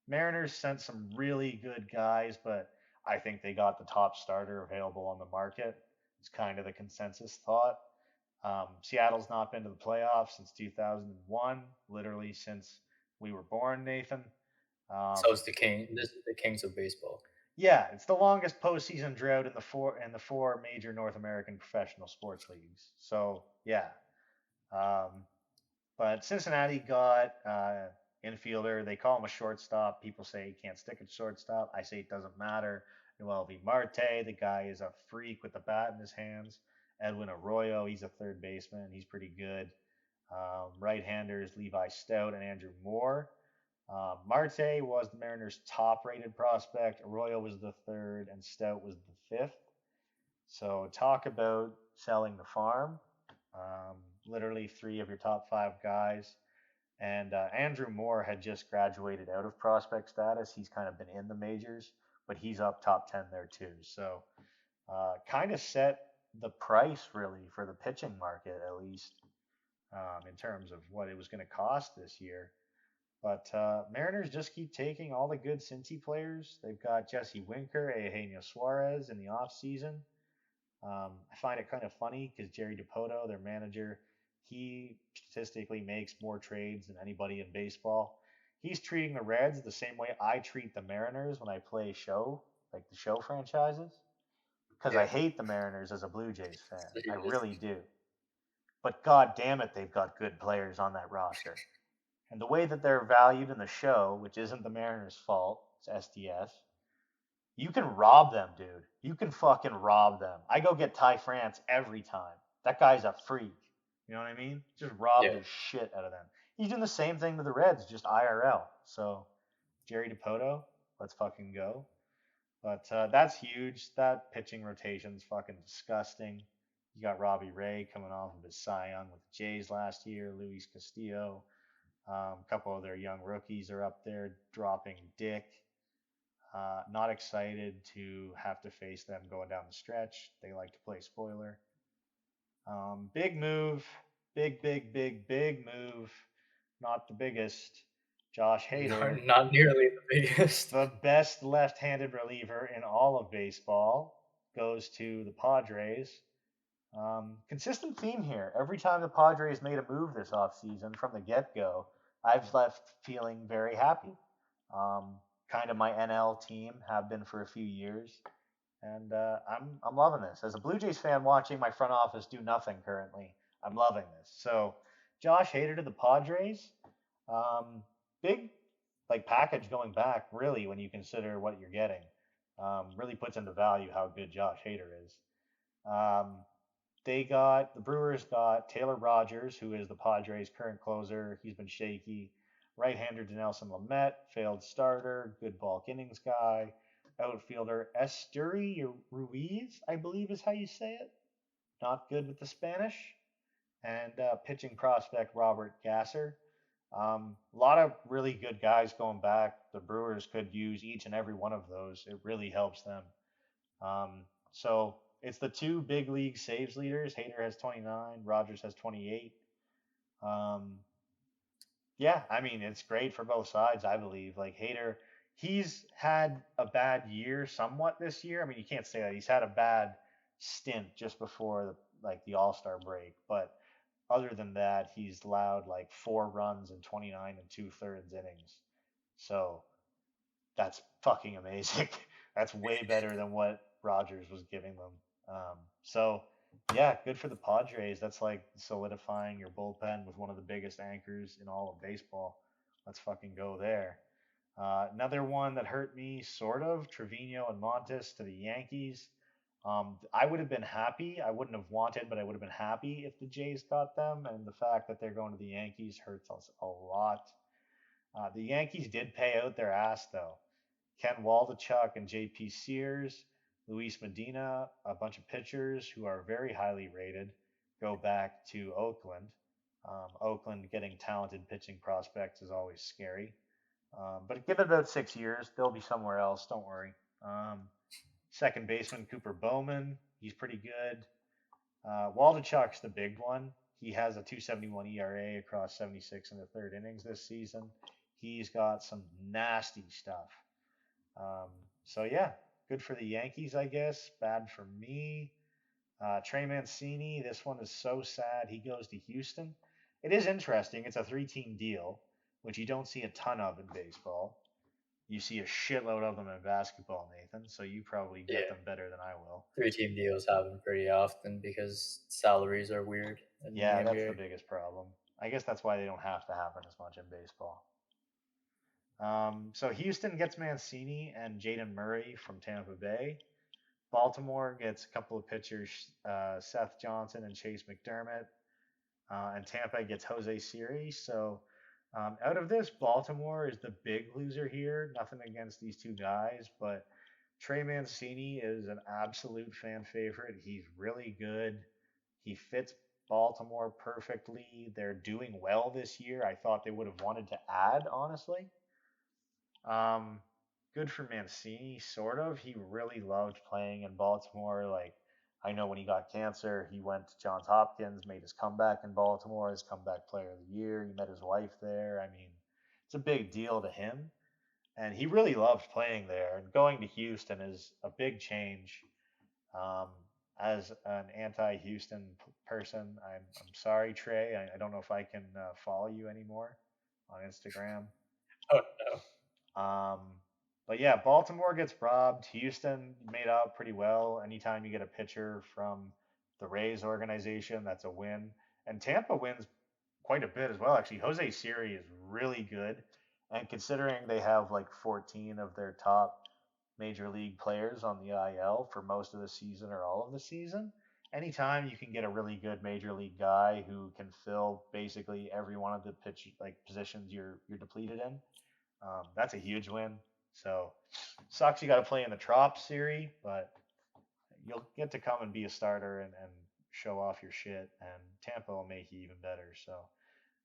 Mariners sent some really good guys, but I think they got the top starter available on the market. It's kind of the consensus thought. Seattle's not been to the playoffs since 2001, literally since we were born, Nathan. Um, So is the king. This is the kings of baseball. yeah, it's the longest postseason drought in the four major North American professional sports leagues. So yeah, um, but Cincinnati got infielder. They call him a shortstop. People say he can't stick at shortstop. I say it doesn't matter. Noel V. Marte, the guy is a freak with the bat in his hands. Edwin Arroyo, he's a third baseman. He's pretty good. Right-handers Levi Stout and Andrew Moore. Marte was the Mariners' top-rated prospect. Arroyo was the third, and Stout was the fifth. So talk about selling the farm. Literally three of your top five guys. And Andrew Moore had just graduated out of prospect status. He's kind of been in the majors, but he's up top 10 there too. So kind of set the price really for the pitching market at least. in terms of what it was going to cost this year. But Mariners just keep taking all the good Cincy players. They've got Jesse Winker, Eugenio Suarez in the offseason. I find it kind of funny because Jerry Dipoto, their manager, he statistically makes more trades than anybody in baseball. He's treating the Reds the same way I treat the Mariners when I play show, like the show franchises, because I Yeah. hate the Mariners as a Blue Jays fan. I Serious. really do. But god damn it, they've got good players on that roster. And the way that they're valued in the show, which isn't the Mariners' fault, it's SDS, you can rob them, dude. You can fucking rob them. I go get Ty France every time. That guy's a freak. You know what I mean? Just rob Yeah. the shit out of them. He's doing the same thing to the Reds, just IRL. So, Jerry Dipoto, let's fucking go. But that's huge. That pitching rotation's fucking disgusting. You got Robbie Ray coming off of his Cy Young with the Jays last year, Luis Castillo. A couple of their young rookies are up there dropping dick. Not excited to have to face them going down the stretch. They like to play spoiler. Big move. Big move. Not the biggest. Josh Hader, Not nearly the biggest. the best left handed reliever in all of baseball, goes to the Padres. Consistent theme here. Every time the Padres made a move this offseason from the get go, I've left feeling very happy. Kind of my NL team, have been for a few years, and I'm loving this. As a Blue Jays fan watching my front office do nothing currently, I'm loving this. So, Josh Hader to the Padres, um, big like package going back. Really, when you consider what you're getting, really puts into value how good Josh Hader is. Um, the Brewers got Taylor Rogers, who is the Padres' current closer. He's been shaky. Right-hander Dinelson Lamet, failed starter, good bulk innings guy. Outfielder Esteury Ruiz, I believe is how you say it. Not good with the Spanish. And pitching prospect Robert Gasser. A lot of really good guys going back. The Brewers could use each and every one of those. It really helps them. So it's the two big league saves leaders. Hader has 29, Rogers has 28. Um, yeah, I mean, it's great for both sides, I believe. Like Hader, he's had a bad year somewhat this year. I mean, you can't say that. He's had a bad stint just before the All-Star break, but other than that, he's allowed like 4 runs in 29 and 2/3 innings. So that's fucking amazing. That's way better than what Rogers was giving them. So yeah, good for the Padres. That's like solidifying your bullpen with one of the biggest anchors in all of baseball. Let's fucking go there. Another one that hurt me, sort of, Trevino and Montes to the Yankees. I would have been happy. I wouldn't have wanted, but I would have been happy if the Jays got them. And the fact that they're going to the Yankees hurts us a lot. The Yankees did pay out their ass, though. Ken Waldichuk and J.P. Sears, Luis Medina, a bunch of pitchers who are very highly rated, go back to Oakland. Oakland getting talented pitching prospects is always scary. But give it about 6 years, they'll be somewhere else. Don't worry. Second baseman Cooper Bowman, he's pretty good. Waldichuk's the big one. He has a 2.71 ERA across 76 and the third innings this season. He's got some nasty stuff. Um, so yeah, good for the Yankees, I guess. Bad for me. Trey Mancini, this one is so sad. He goes to Houston. It is interesting. It's a three-team deal, which you don't see a ton of in baseball. You see a shitload of them in basketball, Nathan. So you probably get Yeah. them better than I will. 3-team deals happen pretty often because salaries are weird in the Yeah, that's the NBA. biggest problem. I guess that's why they don't have to happen as much in baseball. So Houston gets Mancini and Jaden Murray from Tampa Bay. Baltimore gets a couple of pitchers, Seth Johnson and Chase McDermott. And Tampa gets Jose Siri. So out of this, Baltimore is the big loser here. Nothing against these two guys, but Trey Mancini is an absolute fan favorite. He's really good. He fits Baltimore perfectly. They're doing well this year. I thought they would have wanted to add, honestly. Um, Good for Mancini, sort of. He really loved playing in Baltimore. Like, I know when he got cancer, he went to Johns Hopkins, made his comeback in Baltimore, his comeback player of the year. He met his wife there. I mean, it's a big deal to him. And he really loved playing there. And going to Houston is a big change. Um, as an anti-Houston person, I'm sorry, Trey. I don't know if I can follow you anymore on Instagram. Oh no. Um, but yeah, Baltimore gets robbed. Houston made out pretty well. Anytime you get a pitcher from the Rays organization, that's a win. And Tampa wins quite a bit as well. Actually, Jose Siri is really good. And considering they have like 14 of their top major league players on the IL for most of the season or all of the season, anytime you can get a really good major league guy who can fill basically every one of the pitch like positions you're depleted in, that's a huge win. So sucks you got to play in the Trop series, but you'll get to come and be a starter and show off your shit, and Tampa will make you even better. So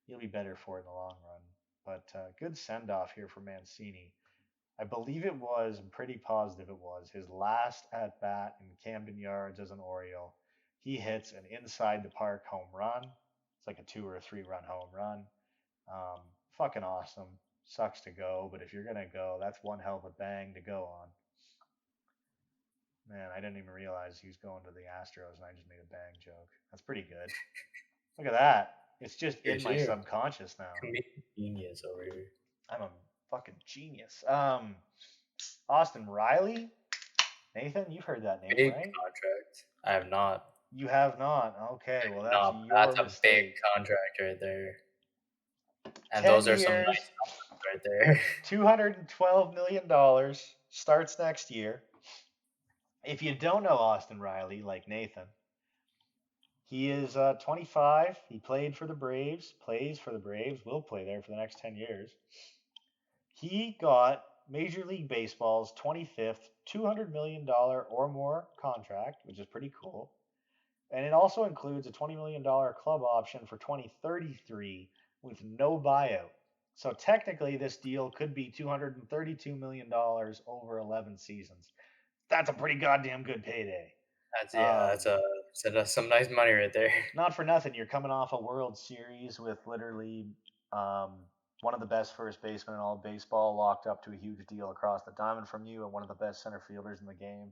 you'll be better for it in the long run. But good send off here for Mancini. I believe it was, I'm pretty positive it was, his last at bat in Camden Yards as an Oriole. He hits an inside the park home run. It's like a 2 or 3 run home run. Um, Fucking awesome. Sucks to go, but if you're gonna go, that's one hell of a bang to go on. Man, I didn't even realize he was going to the Astros, and I just made a bang joke. That's pretty good. Look at that. It's just in Yes, my you're subconscious now. comedic genius over here. I'm a fucking genius. Austin Riley. Nathan, you've heard that name, Big right? contract. I have not. You have not. Okay, well that's No, your that's a big mistake. contract right there. And 10 those are some years, nice numbers right there. $212 million starts next year. If you don't know Austin Riley, like Nathan, he is 25. He played for the Braves, plays for the Braves, will play there for the next 10 years. He got Major League Baseball's 25th $200 million or more contract, which is pretty cool. And it also includes a $20 million club option for 2033 with no buyout. So technically, this deal could be $232 million over 11 seasons. That's a pretty goddamn good payday. That's yeah, Um, that's some nice money right there. Not for nothing, you're coming off a World Series with literally um, one of the best first basemen in all of baseball locked up to a huge deal across the diamond from you, and one of the best center fielders in the game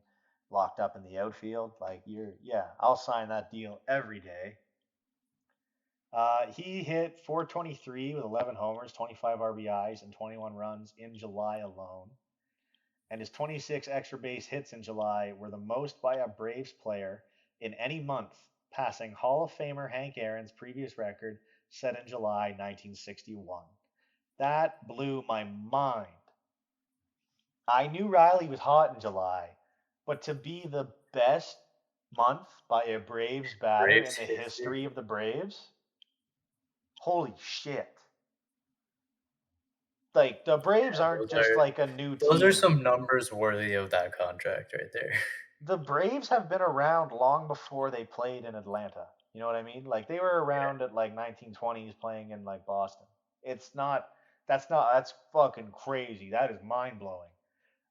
locked up in the outfield. Like yeah, I'll sign that deal every day. He hit 423 with 11 homers, 25 RBIs, and 21 runs in July alone. And his 26 extra base hits in July were the most by a Braves player in any month, passing Hall of Famer Hank Aaron's previous record set in July 1961. That blew my mind. I knew Riley was hot in July, but to be the best month by a Braves batter in Braves the history. history of the Braves, holy shit. Like, the Braves Yeah, aren't just like a new those are team. some numbers worthy of that contract right there. The Braves have been around long before they played in Atlanta. You know what I mean? Like they were around at like 1920s playing in like Boston. It's not that's fucking crazy. That is mind blowing.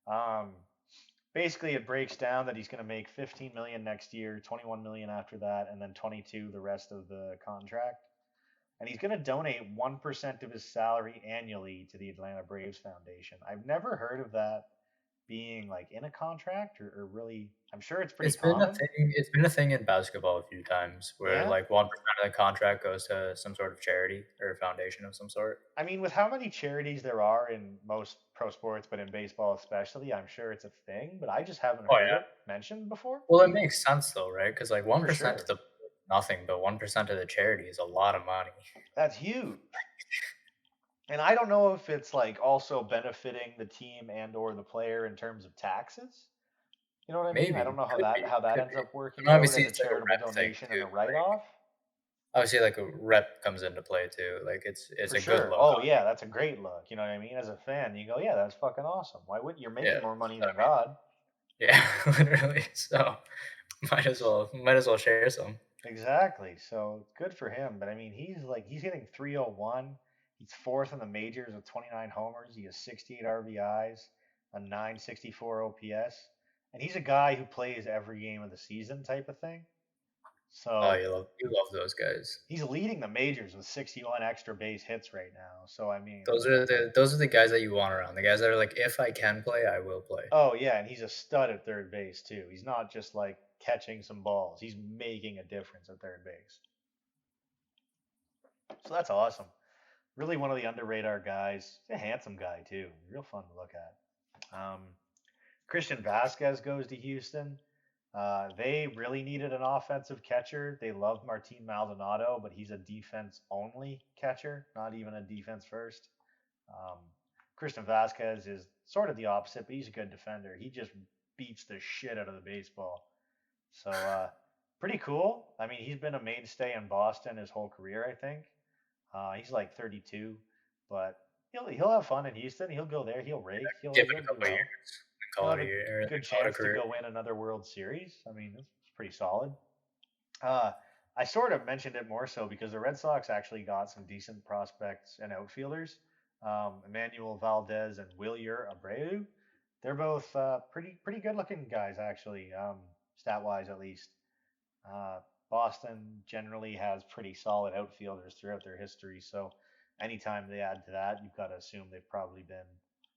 Um Basically it breaks down that he's going to make 15 million next year, 21 million after that, and then 22 the rest of the contract. And he's going to donate 1% of his salary annually to the Atlanta Braves Foundation. I've never heard of that being like in a contract or really. I'm sure it's pretty common. It's been a thing in basketball a few times where, Yeah. like, 1% of the contract goes to some sort of charity or a foundation of some sort. I mean, with how many charities there are in most pro sports, but in baseball especially, I'm sure it's a thing, but I just haven't Oh, heard yeah. it mentioned before. Well, it makes sense though, right? Because like, For 1% to sure. the nothing, but 1% to the charity is a lot of money. That's huge. And I don't know if it's like also benefiting the team and or the player in terms of taxes. You know what I mean? I don't Maybe. know Could be, how that could ends be. up working And out obviously, as a it's like a charitable rep thing donation and too, a like, write-off. obviously, like, a rep comes into play too, like, it's For a good sure. look Oh on yeah, you. that's a great look. You know what I mean? As a fan, you go, yeah, that's fucking awesome. Why wouldn't you're Yeah, making more money I than mean, God? yeah, literally, so might as well share some. Exactly. So good for him. But I mean, he's hitting 301. He's fourth in the majors with 29 homers. He has 68 RBIs, a 964 OPS. and he's a guy who plays every game of the season type of thing. Oh, So you love those guys. he's leading the majors with 61 extra base hits right now. So I mean, Those are the guys that you want around. The guys that are like, if I can play, I will play. oh yeah, and he's a stud at third base too. He's not just like catching some balls. He's making a difference at third base. So that's awesome. Really one of the under radar guys. He's a handsome guy too. Real fun to look at. Christian Vasquez goes to Houston. They really needed an offensive catcher. They love Martin Maldonado, but he's a defense only catcher, not even a defense first. Um, Christian Vasquez is sort of the opposite, but he's a good defender. He just beats the shit out of the baseball. So pretty cool. I mean, he's been a mainstay in Boston his whole career, I think. He's like 32, but he'll have fun in Houston. He'll go there. He'll rake. He'll Give it he'll a do couple of well. years and He'll call have it a a year, and good call it a chance to career. go win another World Series. I mean, it's pretty solid. Uh, I sort of mentioned it more so because the Red Sox actually got some decent prospects and outfielders. Emmanuel Valdez and Wilyer Abreu. They're both pretty good looking guys actually, stat wise at least. Uh, Boston generally has pretty solid outfielders throughout their history, so anytime they add to that, you've got to assume they've probably been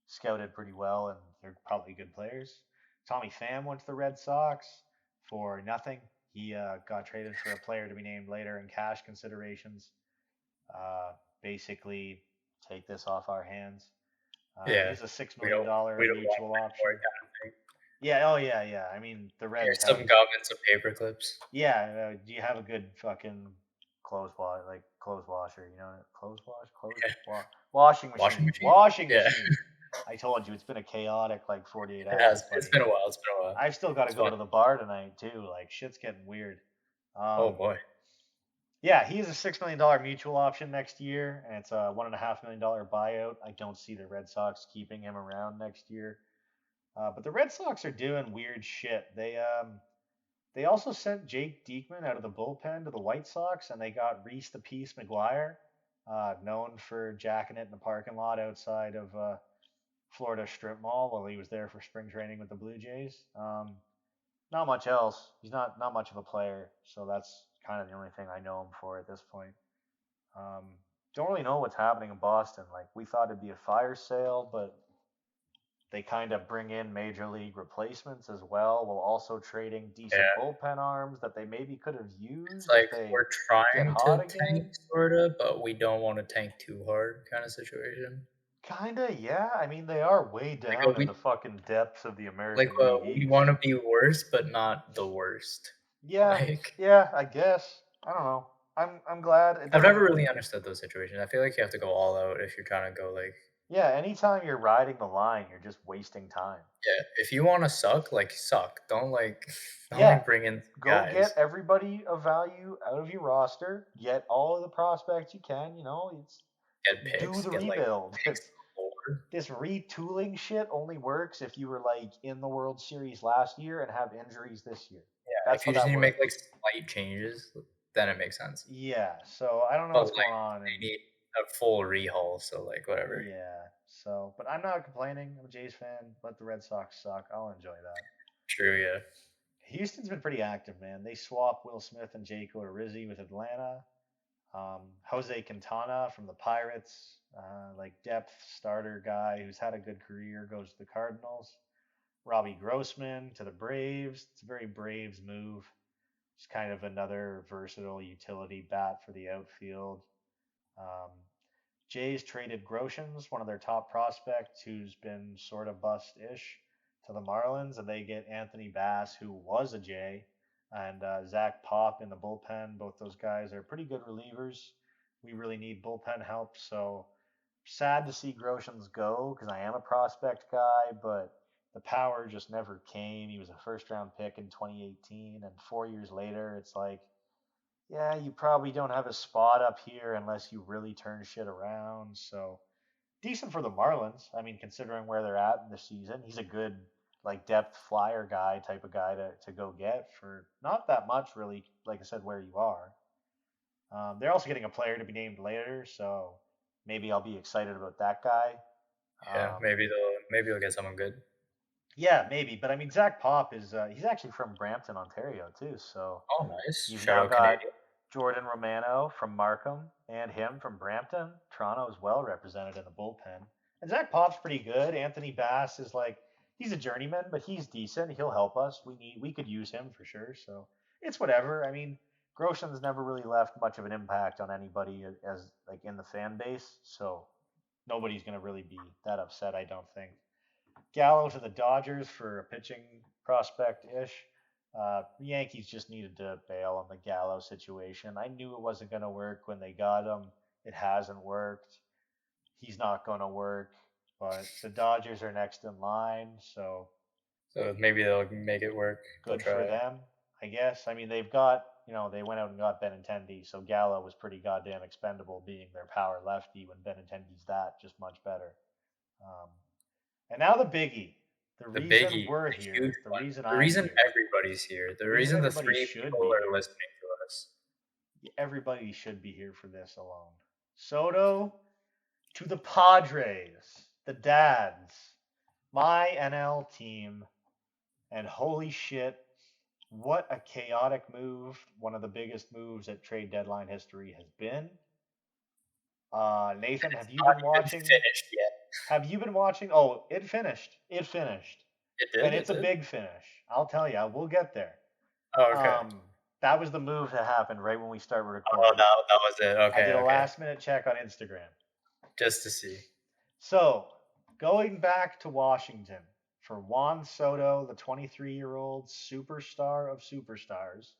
scouted pretty well and they're probably good players. Tommy Pham went to the Red Sox for nothing. He got traded for a player to be named later in cash considerations. Uh, Basically, take this off our hands. Yeah, He's a $6 we million don't we don't want mutual any more option. kind of thing. Yeah, oh yeah, yeah. I mean, the Reds Here's some have. gum and some paper clips. Yeah, do you have a good fucking clothes washer? You know, Yeah, washing washing machine, machine. washing Yeah, machine. I told you it's been a chaotic like 48 it has. hours, It's buddy. been a while. It's been a while. I've still got to It's go fun. to the bar tonight too. Like shit's getting weird. Oh Um, boy. yeah, he has a $6 million mutual option next year, and it's a $1.5 million buyout. I don't see the Red Sox keeping him around next year. But the Red Sox are doing weird shit. They also sent Jake Diekman out of the bullpen to the White Sox, and they got Reese the Peace McGuire, known for jacking it in the parking lot outside of Florida Strip Mall while he was there for spring training with the Blue Jays. Not much else. He's not much of a player, so that's kind of the only thing I know him for at this point. Um, don't really know what's happening in Boston. Like we thought it'd be a fire sale, but they kind of bring in major league replacements as well, while also trading decent Yeah, bullpen arms that they maybe could have it's used if like they we're get trying to hot tank, again. sorta, but we don't want to tank too hard, kind of situation. Kinda, yeah. I mean, they are way Like down in the we fucking depths of the like American League we want East. to be worse, but not the worst. Yeah, Like yeah, I guess. I don't know. I'm glad it I've doesn't. never really understood those situations. I feel like you have to go all out if you're trying to go like, Yeah, anytime you're riding the line, you're just wasting time. yeah, if you want to suck, like suck. Don't like don't Yeah, like bring in go get guys, everybody of value out of your roster. Get all of the prospects you can. You know, it's get do picks, the get like rebuild. picks forward. This retooling shit only works if you were like in the World Series last year and have injuries this year. Yeah, That's if how you just that need to make like works. slight changes, then it makes sense. Yeah, so I don't know But what's like going on and they need a full rehaul, so like whatever. yeah, so but I'm not complaining. I'm a Jays fan. Let the Red Sox suck. I'll enjoy that. True, yeah. Houston's been pretty active, man. They swapped Will Smith and Jake Odorizzi with Atlanta. Jose Quintana from the Pirates, like depth starter guy who's had a good career, goes to the Cardinals. Robbie Grossman to the Braves. It's a very Braves move. It's kind of another versatile utility bat for the outfield. Um, Jays traded Groshans, one of their top prospects, who's been sort of bust-ish, to the Marlins, and they get Anthony Bass, who was a Jay, and Zach Pop in the bullpen. Both those guys are pretty good relievers. We really need bullpen help, so sad to see Groshans go because I am a prospect guy, but the power just never came. He was a first round pick in 2018, and 4 years later, it's like yeah, you probably don't have a spot up here unless you really turn shit around. So decent for the Marlins. I mean, considering where they're at in the season, he's a good like depth flyer guy type of guy to go get for not that much really. Like I said, where you are. They're also getting a player to be named later, so maybe I'll be excited about that guy. Yeah, Um, maybe they'll get someone good. Yeah, maybe. But I mean, Zach Pop is he's actually from Brampton, Ontario, too. So Oh, nice. you've Shout now out got Canadian. Jordan Romano from Markham and him from Brampton. Toronto is well represented in the bullpen. And Zach Pop's pretty good. Anthony Bass is like he's a journeyman, but he's decent. He'll help us. We could use him for sure. So it's whatever. I mean, Grosjean's never really left much of an impact on anybody as like in the fan base. So nobody's gonna really be that upset, I don't think. Gallo to the Dodgers for a pitching prospect ish. Yankees just needed to bail on the Gallo situation. I knew it wasn't going to work when they got him. It hasn't worked. He's not going to work. But the Dodgers are next in line, so So maybe they'll make it work. They'll good for try. them, I guess. I mean, they've got, they went out and got Benintendi, so Gallo was pretty goddamn expendable being their power lefty when Benintendi's that, just much better. Um, and now the biggie, the The reason biggie, we're the huge here, the one. reason The I'm reason here, everybody's here. The the reason reason the everybody three should people be are here. listening to us. Everybody should be here for this alone. Soto to the Padres, the dads, my NL team, and holy shit, what a chaotic move. One of the biggest moves at trade deadline history has been. Nathan, have you Not been even watching? finished yet. Have you been watching? Oh, it finished. It finished. It did. And It it's a did. big finish. I'll tell you, we'll get there. Oh, okay. Um, that was the move that happened right when we started Oh, recording. that was it. I did Okay, a okay. last minute check on Instagram. Just to see. So, going back to Washington for Juan Soto, the 23-year-old superstar of superstars,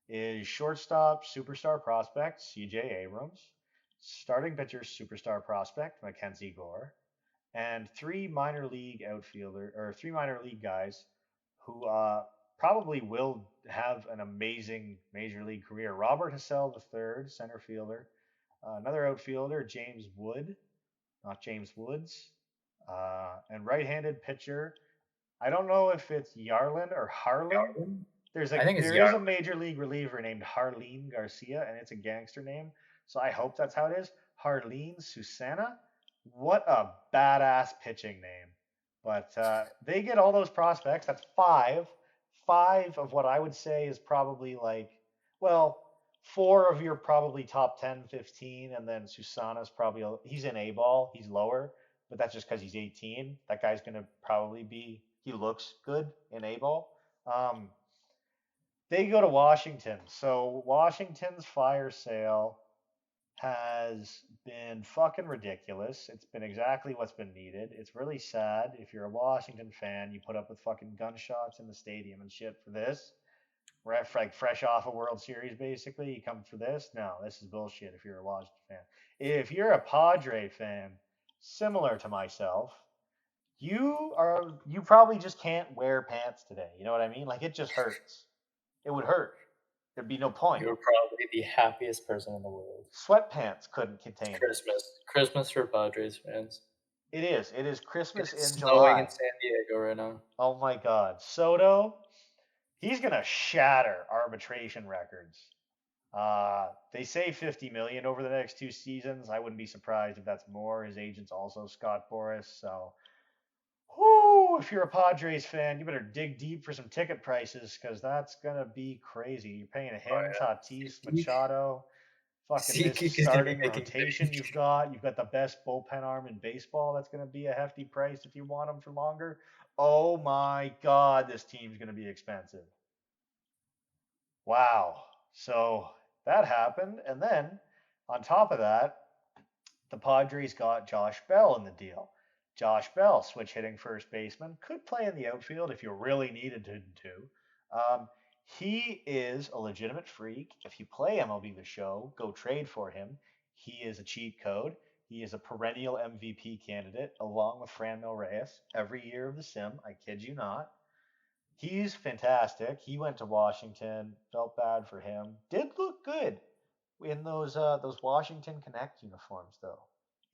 is shortstop superstar prospect CJ Abrams, starting pitcher superstar prospect Mackenzie Gore, and three minor league guys who probably will have an amazing major league career. Robert Hassell III, center fielder, another outfielder James Wood, not James Woods, and right-handed pitcher. I don't know if it's Yarlin or Harlan. Yarlin? There's I a think it's there is a Yarlin. major league reliever named Harleen Garcia, and it's a gangster name. So I hope that's how it is. Harleen Susana. What a badass pitching name. But they get all those prospects. That's five. Five of what I would say is probably like, well, four of your probably top 10, 15, and then Susana's probably, he's in A ball. He's lower, but that's just because he's 18. That guy's going to probably be, he looks good in A ball. Um, they go to Washington. So Washington's fire sale has been fucking ridiculous. It's been exactly what's been needed. It's really sad. If you're a Washington fan, you put up with fucking gunshots in the stadium and shit for this. Like fresh off a World Series, basically. You come for this? No, this is bullshit if you're a Washington fan. If you're a Padre fan, similar to myself, you probably just can't wear pants today. You know what I mean? Like it just hurts. It would hurt. There'd be no point. You're probably the happiest person in the world. Sweatpants couldn't It's contain this. Christmas. Christmas for Padres fans. It is. It is It Christmas is in snowing in July. San Diego right now. Oh my God. Soto, he's gonna shatter arbitration records. They say 50 million over the next 2 seasons. I wouldn't be surprised if that's more. His agent's also Scott Boras. So, whoo, if you're a Padres fan, you better dig deep for some ticket prices because that's gonna be crazy. You're paying Oh him, yeah. Tatis, SeatGeek. Machado. Fucking this SeatGeek is gonna be starting making rotation bank. you've got. You've got the best bullpen arm in baseball. That's going to be a hefty price if you want him for longer. Oh my God, this team's going to be expensive. Wow. So that happened. And then on top of that, the Padres got Josh Bell in the deal. Josh Bell, switch hitting first baseman, could play in the outfield if you really needed him to. He is a legitimate freak. If you play MLB The Show, go trade for him. He is a cheat code. He is a perennial MVP candidate along with Franmil Reyes every year of the sim. I kid you not. He's fantastic. He went to Washington. Felt bad for him. Did look good in those Washington Connect uniforms though.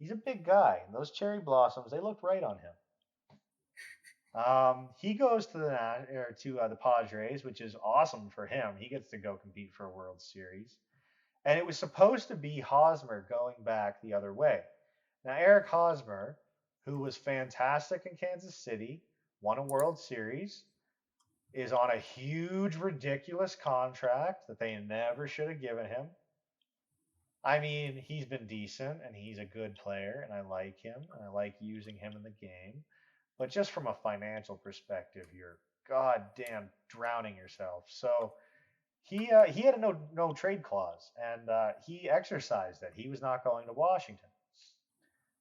He's a big guy, and those cherry blossoms they looked right on him. He goes to the Padres, which is awesome for him. He gets to go compete for a World Series, and it was supposed to be Hosmer going back the other way. Now Eric Hosmer, who was fantastic in Kansas City, won a World Series, is on a huge, ridiculous contract that they never should have given him. I mean, he's been decent and he's a good player, and I like him and I like using him in the game. But just from a financial perspective, you're goddamn drowning yourself. So he had a no trade clause, and he exercised it. He was not going to Washington.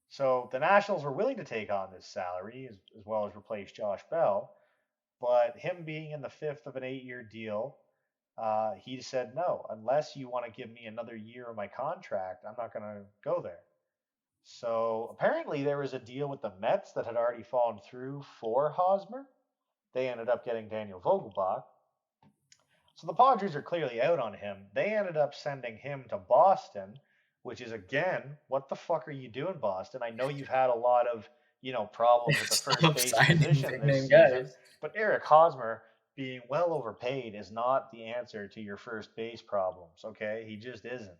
So the Nationals were willing to take on this salary as well as replace Josh Bell, but him being in the fifth of an 8-year deal, he said no. Unless you want to give me another year of my contract, I'm not going to go there. So apparently there was a deal with the Mets that had already fallen through for Hosmer. They ended up getting Daniel Vogelbach. So the Padres are clearly out on him. They ended up sending him to Boston, which is again, what the fuck are you doing, Boston? I know you've had a lot of, problems with the first Stop base signing position big this name season, guys. but Eric Hosmer being well overpaid is not the answer to your first base problems, okay? He just isn't.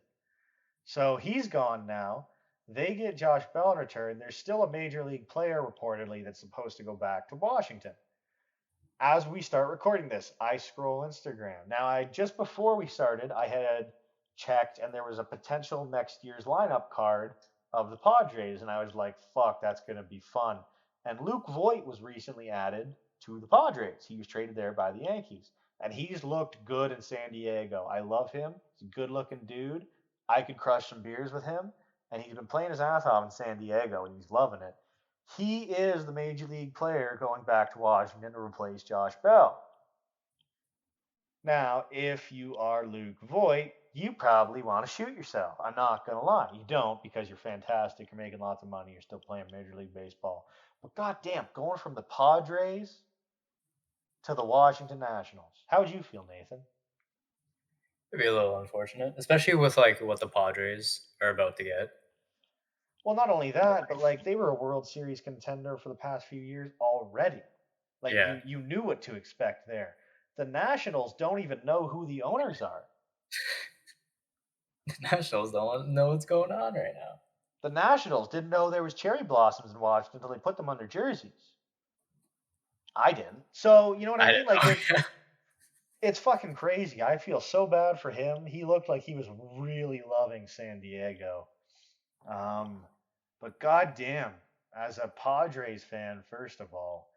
So he's gone now. They get Josh Bell in return. There's still a major league player reportedly that's supposed to go back to Washington. As we start recording this, I scroll Instagram. Now, I just before we started, I had checked, and there was a potential next year's lineup card of the Padres, and I was like, "Fuck, that's gonna be fun." And Luke Voit was recently added to the Padres. He was traded there by the Yankees, and he's looked good in San Diego. I love him. He's a good-looking dude. I could crush some beers with him, and he's been playing his ass off in San Diego, and he's loving it. He is the major league player going back to Washington to replace Josh Bell. Now, if you are Luke Voigt, you probably want to shoot yourself. I'm not going to lie. You don't because you're fantastic. You're making lots of money. You're still playing Major League Baseball. But goddamn, going from the Padres to the Washington Nationals. How would you feel, Nathan? It'd be a little unfortunate, especially with like what the Padres are about to get. Well, not only that, but like they were a World Series contender for the past few years already. Like Yeah, you knew what to expect there. The Nationals don't even know who the owners are. the Nationals don't know what's going on right now. The Nationals didn't know there was cherry blossoms in Washington until they put them on their jerseys. I didn't. So you know what I I mean? Like didn't know. it's fucking crazy. I feel so bad for him. He looked like he was really loving San Diego. Um, but goddamn, as a Padres fan, first of all,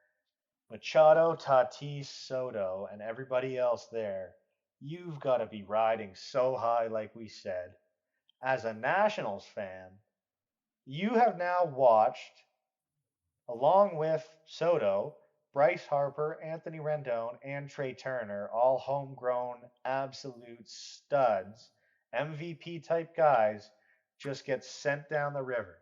Machado, Tatis, Soto, and everybody else there, you've got to be riding so high, like we said. As a Nationals fan, you have now watched, along with Soto, Bryce Harper, Anthony Rendon, and Trey Turner, all homegrown absolute studs, MVP type guys, just get sent down the river.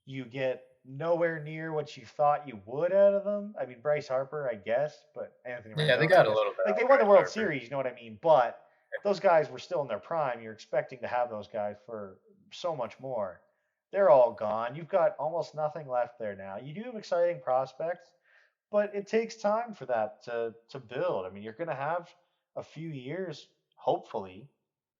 You get nowhere near what you thought you would out of them. I mean, Bryce Harper, I guess, but Anthony Yeah, they Rendon, I got a guess. little bit Like out they of won the Bryce World Harper. Series, you know what I mean? But those guys were still in their prime. You're expecting to have those guys for so much more. They're all gone. You've got almost nothing left there now. You do have exciting prospects, but it takes time for that to build. I mean, you're going to have a few years, hopefully,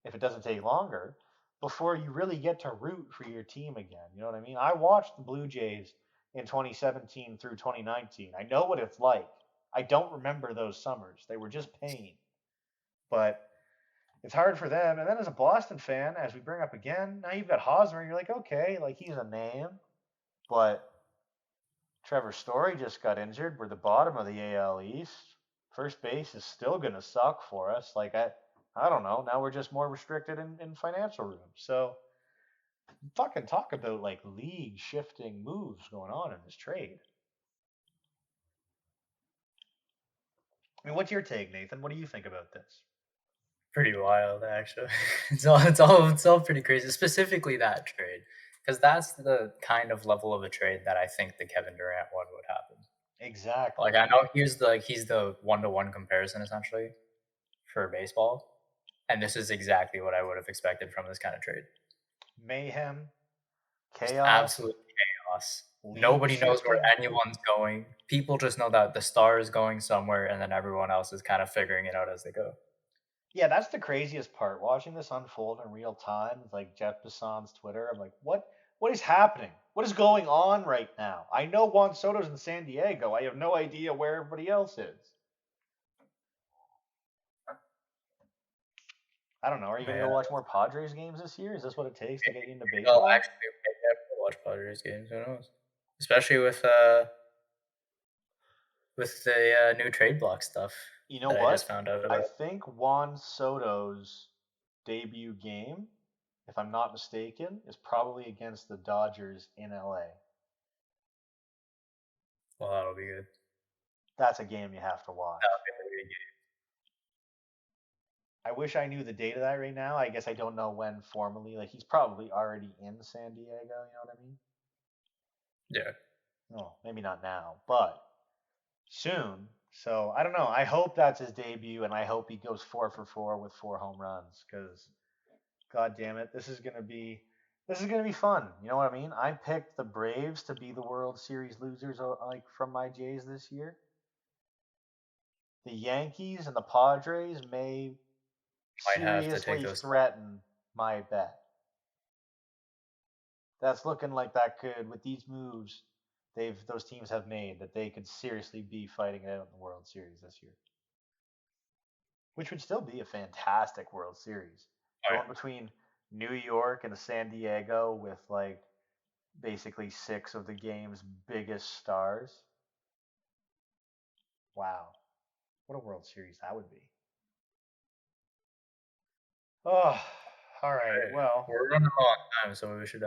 if it doesn't take longer, before you really get to root for your team again. You know what I mean? I watched the Blue Jays in 2017 through 2019. I know what it's like. I don't remember those summers. They were just pain. But it's hard for them. And then as a Boston fan, as we bring up again, now you've got Hosmer. You're like, okay, like he's a name, but Trevor Story just got injured. We're the bottom of the AL East. First base is still going to suck for us. Like I don't know. Now we're just more restricted in financial room. So fucking talk about like league shifting moves going on in this trade. I mean, what's your take, Nathan? What do you think about this? Pretty wild, actually. It's all pretty crazy. Specifically that trade, because that's the kind of level of a trade that I think the Kevin Durant one would happen. Exactly. Like I know he's the 1-to-1 comparison essentially for baseball, and this is exactly what I would have expected from this kind of trade. Mayhem, Just chaos, absolute chaos. league Nobody knows where shifting. anyone's going. People just know that the star is going somewhere, and then everyone else is kind of figuring it out as they go. Yeah, that's the craziest part. Watching this unfold in real time, like Jeff Bisson's Twitter. I'm like, What is happening? What is going on right now? I know Juan Soto's in San Diego. I have no idea where everybody else is. I don't know. Are you gonna Yeah. go watch more Padres games this year? Is this what it takes to get you into Maybe I'll baseball? actually maybe I will watch Padres games. Who knows? Especially with the new trade block stuff You know that I just what? found out I about. think Juan Soto's debut game, if I'm not mistaken, is probably against the Dodgers in LA. Well, that'll be good. That's a game you have to watch. That'll be a really good game. I wish I knew the date of that right now. I guess I don't know when formally. Like he's probably already in San Diego. You know what I mean? Yeah. No, maybe not now, but soon. So I don't know. I hope that's his debut, and I hope he goes 4 for 4 with 4 home runs. Because God damn it, this is gonna be fun. You know what I mean? I picked the Braves to be the World Series losers, like from my Jays this year. The Yankees and the Padres may Might have to take seriously those. threaten my bet. That's looking like that could, with these moves those teams have made, that they could seriously be fighting it out in the World Series this year, which would still be a fantastic World Series. Oh Going between New York and San Diego with like basically six of the game's biggest stars. Wow, what a World Series that would be. Oh, all right. yeah. Well, We're running low on time, so we should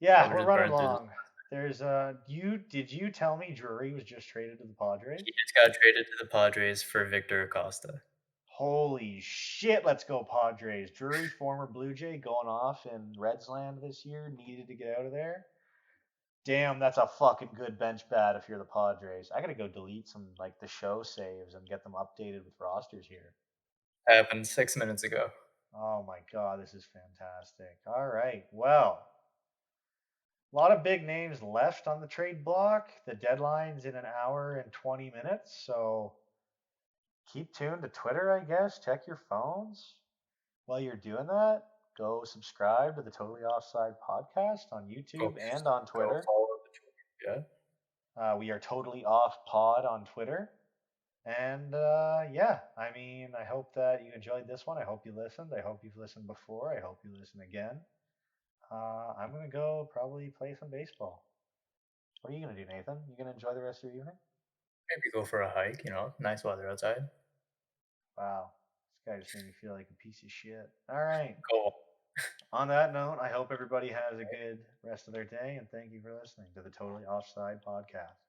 yeah, probably we're just running burn through this. long. There's you did you tell me Drury was just traded to the Padres? He just got traded to the Padres for Victor Acosta. Holy shit, let's go Padres. Drury, former Blue Jay, going off in Reds land this year, needed to get out of there. Damn, that's a fucking good bench bat if you're the Padres. I gotta go delete some like the show saves and get them updated with rosters here. Happened 6 minutes ago. Oh my god, this is fantastic. All right. Well, a lot of big names left on the trade block. The deadline's in an hour and 20 minutes, so keep tuned to Twitter, I guess. Check your phones. While you're doing that, go subscribe to the Totally Offside podcast on Go, YouTube and on go Twitter. follow the Twitter. We are Totally Off Pod on Twitter. And yeah, I mean, I hope that you enjoyed this one. I hope you listened. I hope you've listened before. I hope you listen again. I'm going to go probably play some baseball. What are you going to do, Nathan? You going to enjoy the rest of your evening? Maybe go for a hike. Nice weather outside. Wow. This guy just made me feel like a piece of shit. All right. Go. On that note, I hope everybody has a good rest of their day, and thank you for listening to the Totally Offside podcast.